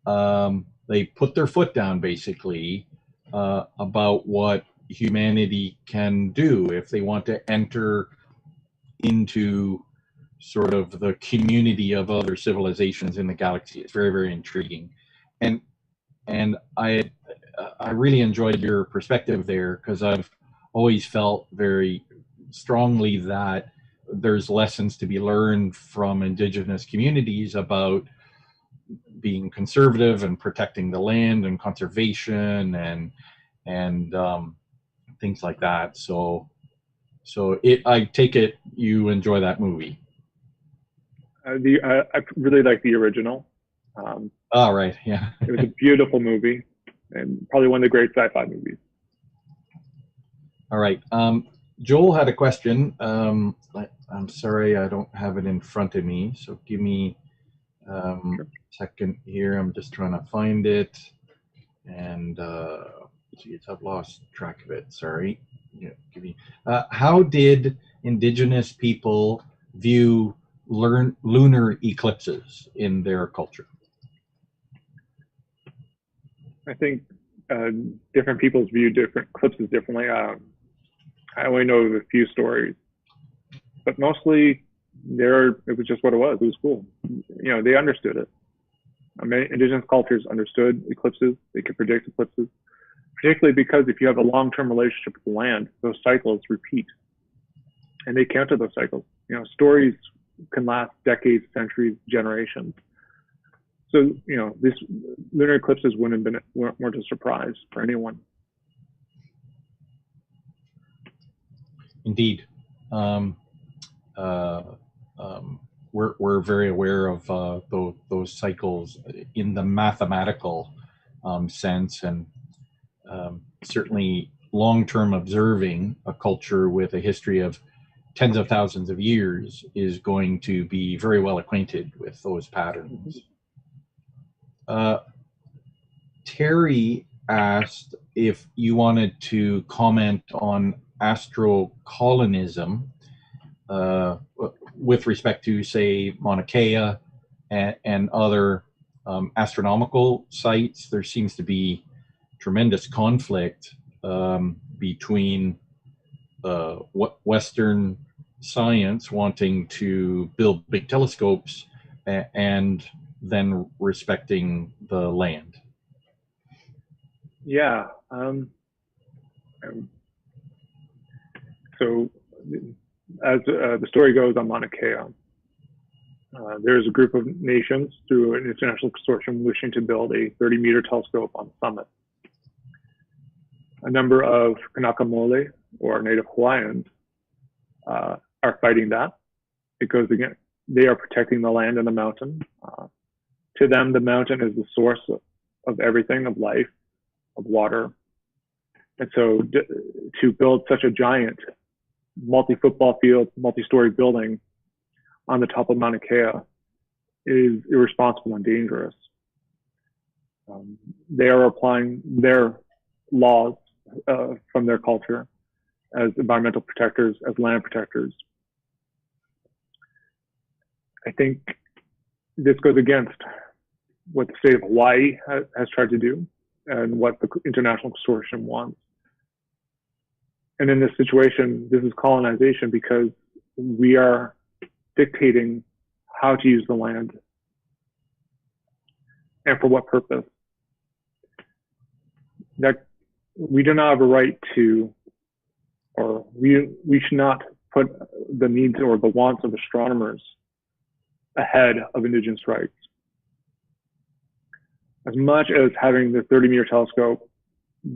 They put their foot down basically about what humanity can do if they want to enter into sort of the community of other civilizations in the galaxy. It's very, very intriguing. And I really enjoyed your perspective there, because I've always felt very strongly that there's lessons to be learned from Indigenous communities about being conservative and protecting the land and conservation and things like that. So I take it you enjoy that movie. I really like the original. Oh, right, yeah. It was a beautiful movie, and probably one of the great sci-fi movies. All right. Joel had a question. I'm sorry, I don't have it in front of me, so give me a second here. I'm just trying to find it, and I've lost track of it. Sorry. Yeah, give me. How did Indigenous people view lunar eclipses in their culture? I think different peoples view different eclipses differently. I only know of a few stories, but mostly it was just what it was. It was cool. You know, they understood it. Many Indigenous cultures understood eclipses. They could predict eclipses, particularly because if you have a long-term relationship with the land, those cycles repeat, and they counted those cycles. You know, stories can last decades, centuries, generations. So, you know, these lunar eclipses weren't a surprise for anyone. Indeed. We're very aware of those cycles in the mathematical sense, and certainly long-term observing a culture with a history of tens of thousands of years is going to be very well acquainted with those patterns. Terry asked if you wanted to comment on astrocolonism with respect to, say, Mauna Kea and other astronomical sites. There seems to be tremendous conflict between Western science wanting to build big telescopes and then respecting the land? Yeah. So, as the story goes on Mauna Kea, there's a group of nations through an international consortium wishing to build a 30-meter telescope on the summit. A number of Ktaqmkuk, or Native Hawaiians, are fighting that because, again, they are protecting the land and the mountain. To them, the mountain is the source of everything, of life, of water. And so to build such a giant multi-football field, multi-story building on the top of Mauna Kea is irresponsible and dangerous. They are applying their laws from their culture as environmental protectors, as land protectors. I think this goes against what the state of Hawaii has tried to do and what the international consortium wants. And in this situation, this is colonization because we are dictating how to use the land and for what purpose. That we do not have a right to, or we should not put the needs or the wants of astronomers ahead of Indigenous rights. As much as having the 30-meter telescope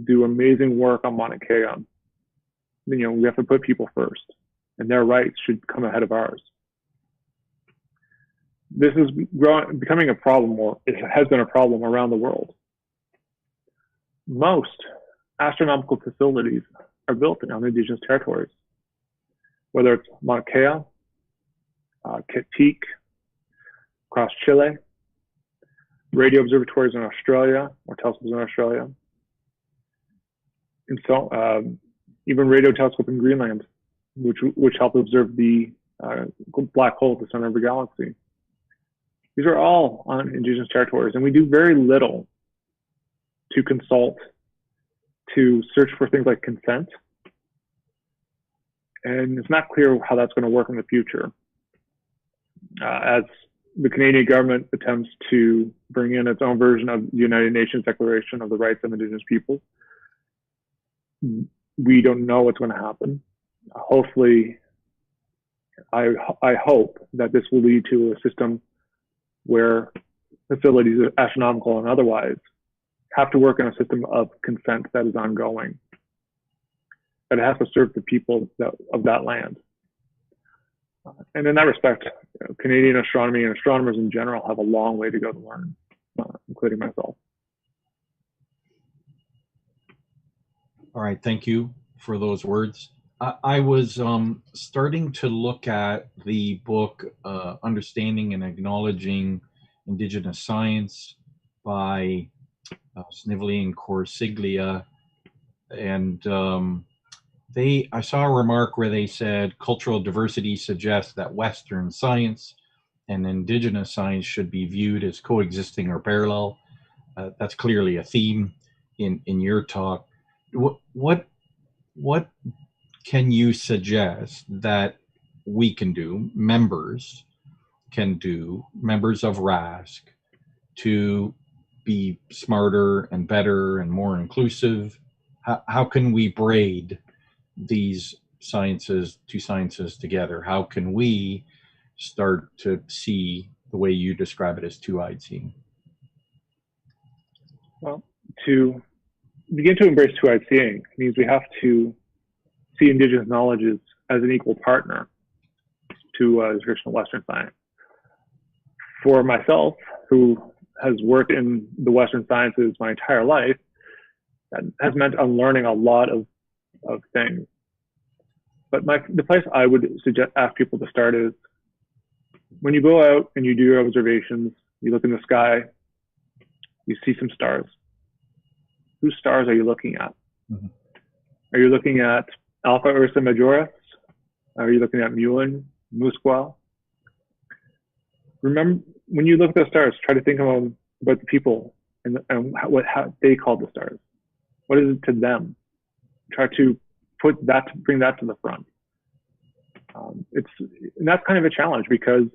do amazing work on Mauna Kea, we have to put people first, and their rights should come ahead of ours. This is becoming a problem, or it has been a problem around the world. Most astronomical facilities are built on Indigenous territories, whether it's Mauna Kea, Ktaqmkuk, across Chile, radio observatories in Australia, or telescopes in Australia, and so even radio telescope in Greenland, which help observe the black hole at the center of the galaxy. These are all on Indigenous territories, and we do very little to consult, to search for things like consent, and it's not clear how that's going to work in the future. As the Canadian government attempts to bring in its own version of the United Nations Declaration of the Rights of Indigenous Peoples, we don't know what's going to happen. Hopefully, I hope that this will lead to a system where facilities, astronomical and otherwise, have to work in a system of consent that is ongoing. That it has to serve the people of that land. And in that respect, Canadian astronomy and astronomers in general have a long way to go to learn, including myself. All right, thank you for those words. I was starting to look at the book Understanding and Acknowledging Indigenous Science by Snively and Corsiglia, and I saw a remark where they said cultural diversity suggests that Western science and Indigenous science should be viewed as coexisting or parallel. That's clearly a theme in your talk. What can you suggest that we can do, members of RASC, to be smarter and better and more inclusive? How can we braid these two sciences together? How can we start to see the way you describe it as two-eyed seeing? Well, to begin to embrace two-eyed seeing means we have to see Indigenous knowledges as an equal partner to traditional Western science. For myself, who has worked in the Western sciences my entire life, that has meant unlearning a lot of things. But the place I would ask people to start is, when you go out and you do your observations, you look in the sky, you see some stars. Whose stars are you looking at? Mm-hmm. Are you looking at Alpha Ursa Majoris? Are you looking at Mulin, Musqual? Remember, when you look at the stars, try to think about the people and how they call the stars. What is it to them? Try to bring that to the front. And that's kind of a challenge because,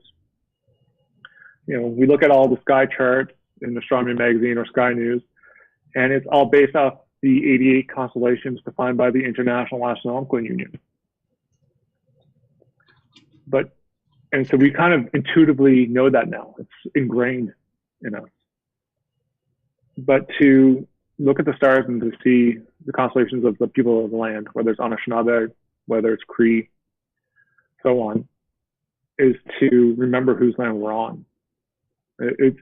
we look at all the sky charts in Astronomy magazine or Sky News, and it's all based off the 88 constellations defined by the International Astronomical Union. And so we kind of intuitively know that now. It's ingrained in us. But to look at the stars and to see the constellations of the people of the land, whether it's Anishinaabe, whether it's Cree, so on, is to remember whose land we're on. It's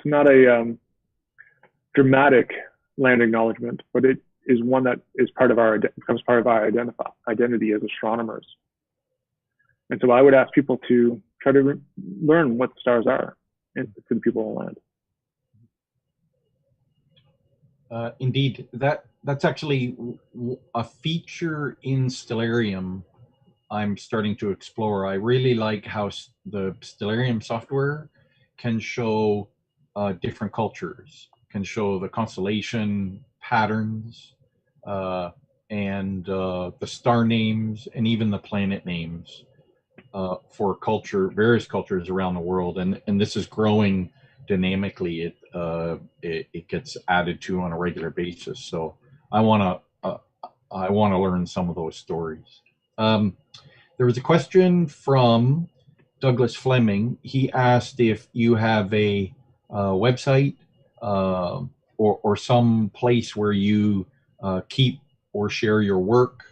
not a dramatic land acknowledgement, but it is one that is becomes part of our identity as astronomers. And so I would ask people to try to learn what the stars are to the people of the land. Indeed, that's actually a feature in Stellarium I'm starting to explore. I really like how the Stellarium software can show different cultures, can show the constellation patterns, and the star names, and even the planet names for various cultures around the world. And this is growing dynamically. It gets added to on a regular basis. So I want to learn some of those stories. There was a question from Douglas Fleming. He asked if you have a website or some place where you keep or share your work.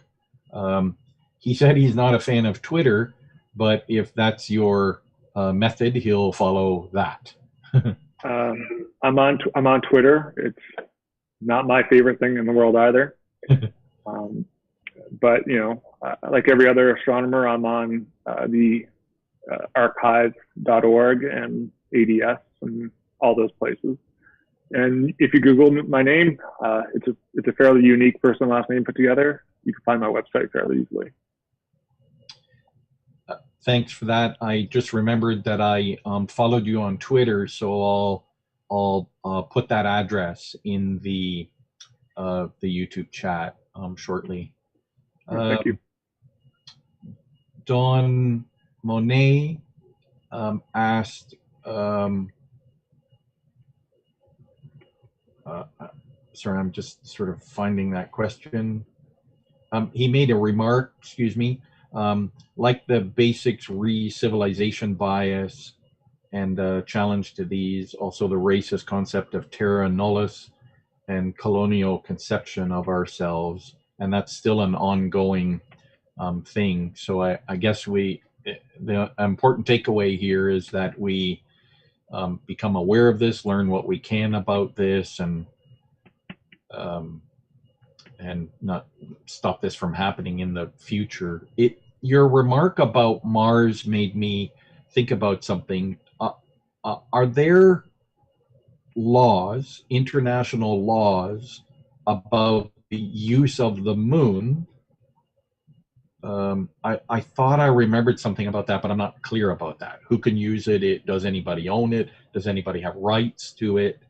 He said he's not a fan of Twitter, but if that's your method, he'll follow that. I'm on Twitter. It's not my favorite thing in the world either. But like every other astronomer, I'm on the archive.org and ADS and all those places. And if you Google my name, it's a fairly unique first and last name put together. You can find my website fairly easily. Thanks for that. I just remembered that I followed you on Twitter, so I'll put that address in the YouTube chat shortly. Thank you. Don Monet asked, sorry, I'm just sort of finding that question. He made a remark, excuse me, like the basics re-civilization bias and challenge to these, also the racist concept of terra nullius and colonial conception of ourselves. And that's still an ongoing thing. So I guess the important takeaway here is that we become aware of this, learn what we can about this, and not stop this from happening in the future. Your remark about Mars made me think about something. Are there laws, international laws, about the use of the moon? I thought I remembered something about that, but I'm not clear about that. Who can use it? Does anybody own it? Does anybody have rights to it?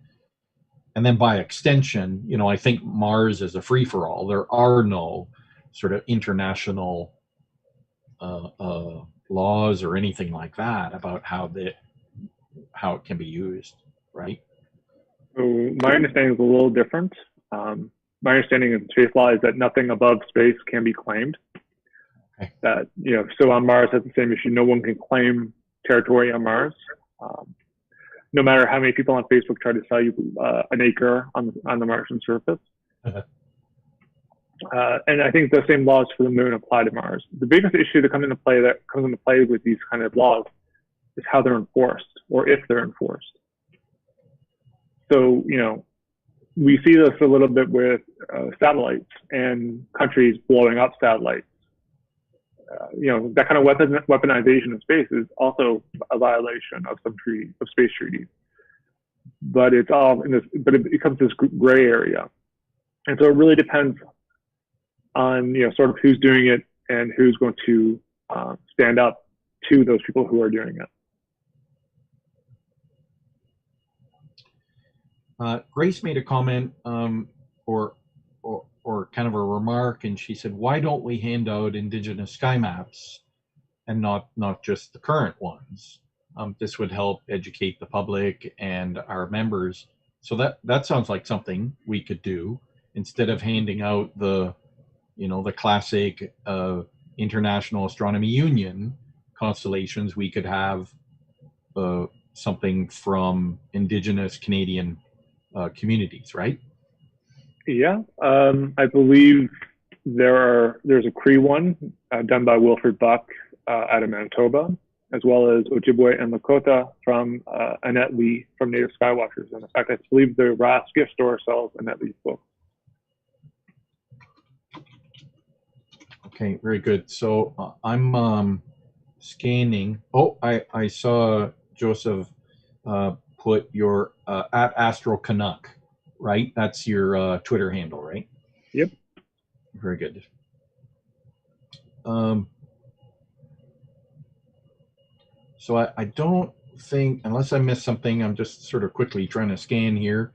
And then by extension, I think Mars is a free-for-all. There are no sort of international laws or anything like that about how it can be used, right? So my understanding is a little different. My understanding of space law is that nothing above space can be claimed. Okay. That so on Mars has the same issue. No one can claim territory on Mars. No matter how many people on Facebook try to sell you an acre on the Martian surface. And I think the same laws for the moon apply to Mars. The biggest issue that comes into play with these kind of laws is how they're enforced, or if they're enforced. So, we see this a little bit with satellites and countries blowing up satellites. That kind of weaponization of space is also a violation of some space treaties. But it's all but it becomes this gray area. And so it really depends on, sort of who's doing it and who's going to stand up to those people who are doing it. Grace made a comment or kind of a remark, and she said, "Why don't we hand out Indigenous sky maps and not just the current ones? This would help educate the public and our members." So that sounds like something we could do instead of handing out the classic International Astronomy Union constellations. We could have something from Indigenous Canadian communities, right? Yeah, I believe there's a Cree one done by Wilfred Buck out of Manitoba, as well as Ojibwe and Lakota from Annette Lee from Native Skywatchers. And in fact, I believe the Rask gift store sells Annette Lee's book. Okay, very good. So I'm scanning. Oh, I saw Joseph put your at Ktaqmkuk, right? That's your Twitter handle, right? Yep. Very good. So I don't think, unless I missed something, I'm just sort of quickly trying to scan here.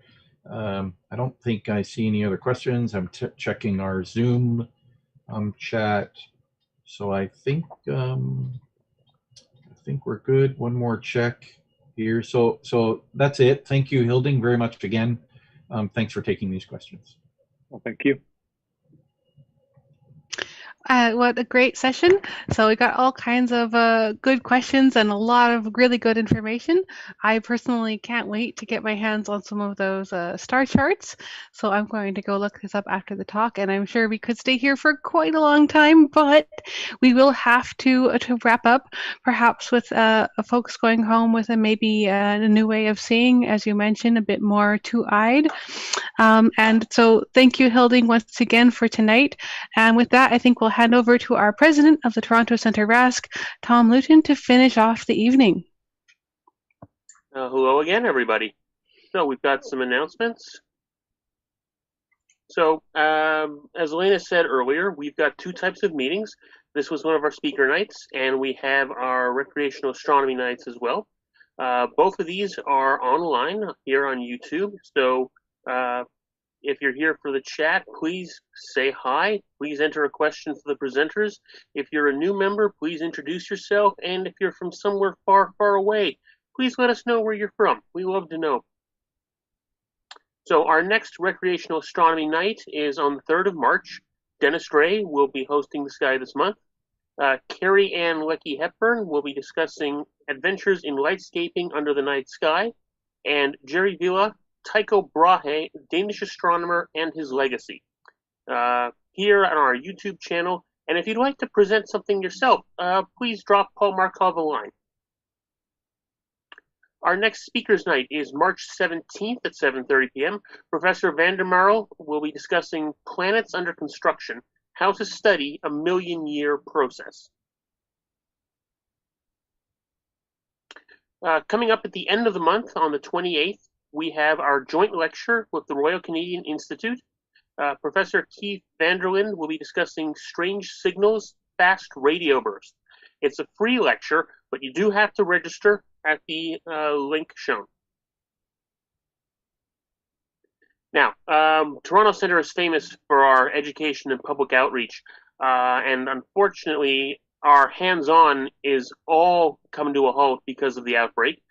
I don't think I see any other questions. I'm checking our Zoom chat. So I think we're good. One more check here. So that's it. Thank you, Hilding, very much again. Thanks for taking these questions. Well, thank you. What a great session. So we got all kinds of good questions and a lot of really good information. I personally can't wait to get my hands on some of those star charts. So I'm going to go look this up after the talk, and I'm sure we could stay here for quite a long time, but we will have to wrap up, perhaps with folks going home with maybe a new way of seeing, as you mentioned, a bit more two-eyed. And so thank you, Hilding, once again for tonight. And with that, I think we'll hand over to our president of the Toronto Centre RASC, Tom Luton, to finish off the evening. Hello again, everybody. So we've got some announcements. So as Elena said earlier, we've got two types of meetings. This was one of our speaker nights, and we have our recreational astronomy nights as well. Both of these are online here on YouTube. So if you're here for the chat, please say hi. Please enter a question for the presenters. If you're a new member, please introduce yourself. And if you're from somewhere far, far away, please let us know where you're from. We love to know. So our next recreational astronomy night is on the 3rd of March. Dennis Gray will be hosting the sky this month. Carrie Ann Leckie Hepburn will be discussing adventures in lightscaping under the night sky. And Jerry Villa, Tycho Brahe, Danish astronomer, and his legacy. Here on our YouTube channel. And if you'd like to present something yourself, please drop Paul Markov a line. Our next speakers night is March 17th at 7:30 p.m. Professor Vandermarel will be discussing planets under construction, how to study a million-year process. Coming up at the end of the month, on the 28th, we have our joint lecture with the Royal Canadian Institute. Professor Keith Vanderlyn will be discussing strange signals, fast radio bursts. It's a free lecture, but you do have to register at the link shown. Now, Toronto Centre is famous for our education and public outreach, and unfortunately, our hands-on is all come to a halt because of the outbreak.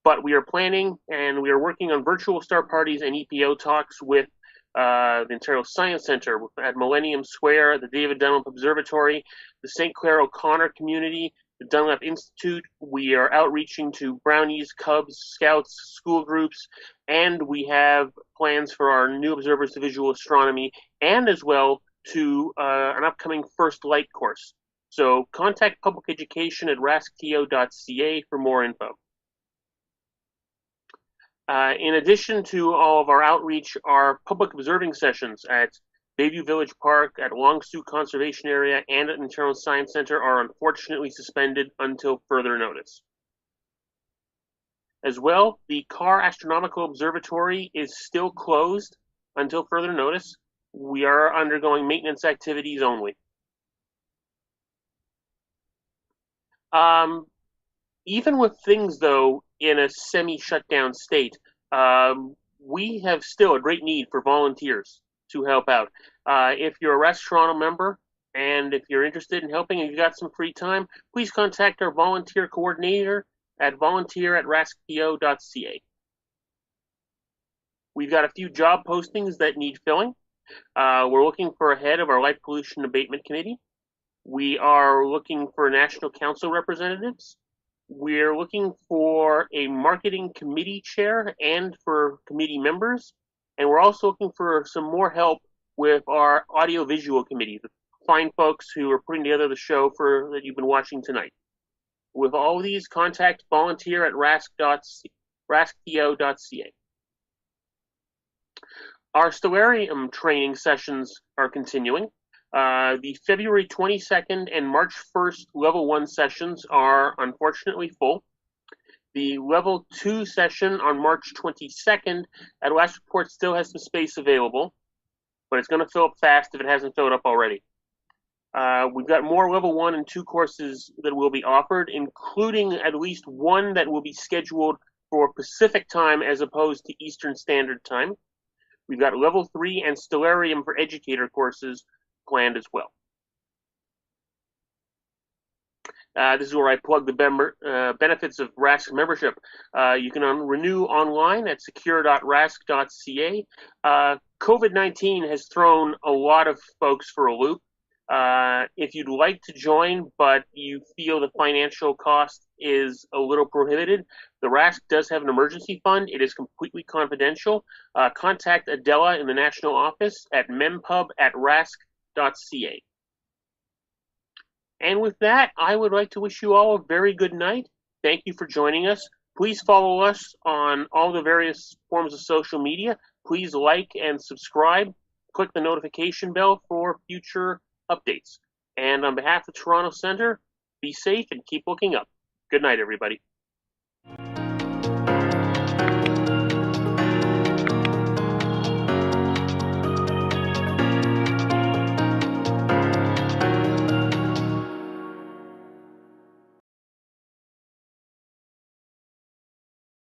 But we are planning and we are working on virtual star parties and EPO talks with the Ontario Science Centre at Millennium Square, the David Dunlap Observatory, the St. Clair O'Connor community, the Dunlap Institute. We are outreaching to Brownies, Cubs, Scouts, school groups, and we have plans for our new observers to visual astronomy and as well to an upcoming First Light course. So contact public education at rascto.ca for more info. In addition to all of our outreach, our public observing sessions at Bayview Village Park, at Long Sault Conservation Area, and at Ontario Science Centre are unfortunately suspended until further notice. As well, the Carr Astronomical Observatory is still closed until further notice. We are undergoing maintenance activities only. Even with things, though, in a semi-shutdown state, we have still a great need for volunteers to help out. If you're a RASC Toronto member and if you're interested in helping and you've got some free time, please contact our volunteer coordinator at volunteer@rascpo.ca. We've got a few job postings that need filling. We're looking for a head of our Light Pollution Abatement Committee. We are looking for National Council representatives. We're looking for a marketing committee chair and for committee members. And we're also looking for some more help with our audiovisual committee, the fine folks who are putting together the show that you've been watching tonight. With all of these, contact volunteer@rascpo.ca. Our stellarium training sessions are continuing. The February 22nd and March 1st Level 1 sessions are unfortunately full. The Level 2 session on March 22nd at last report still has some space available, but it's going to fill up fast if it hasn't filled up already. We've got more Level 1 and 2 courses that will be offered, including at least one that will be scheduled for Pacific time as opposed to Eastern Standard Time. We've got Level 3 and Stellarium for Educator courses planned as well. This is where I plug the benefits of RASC membership. You can renew online at secure.rasc.ca. COVID-19 has thrown a lot of folks for a loop. If you'd like to join, but you feel the financial cost is a little prohibited, the RASC does have an emergency fund. It is completely confidential. Contact Adela in the national office at mempub@rasc.ca. And with that, I would like to wish you all a very good night. Thank you for joining us. Please follow us on all the various forms of social media. Please like and subscribe. Click the notification bell for future updates. And on behalf of Toronto Centre, be safe and keep looking up. Good night, everybody.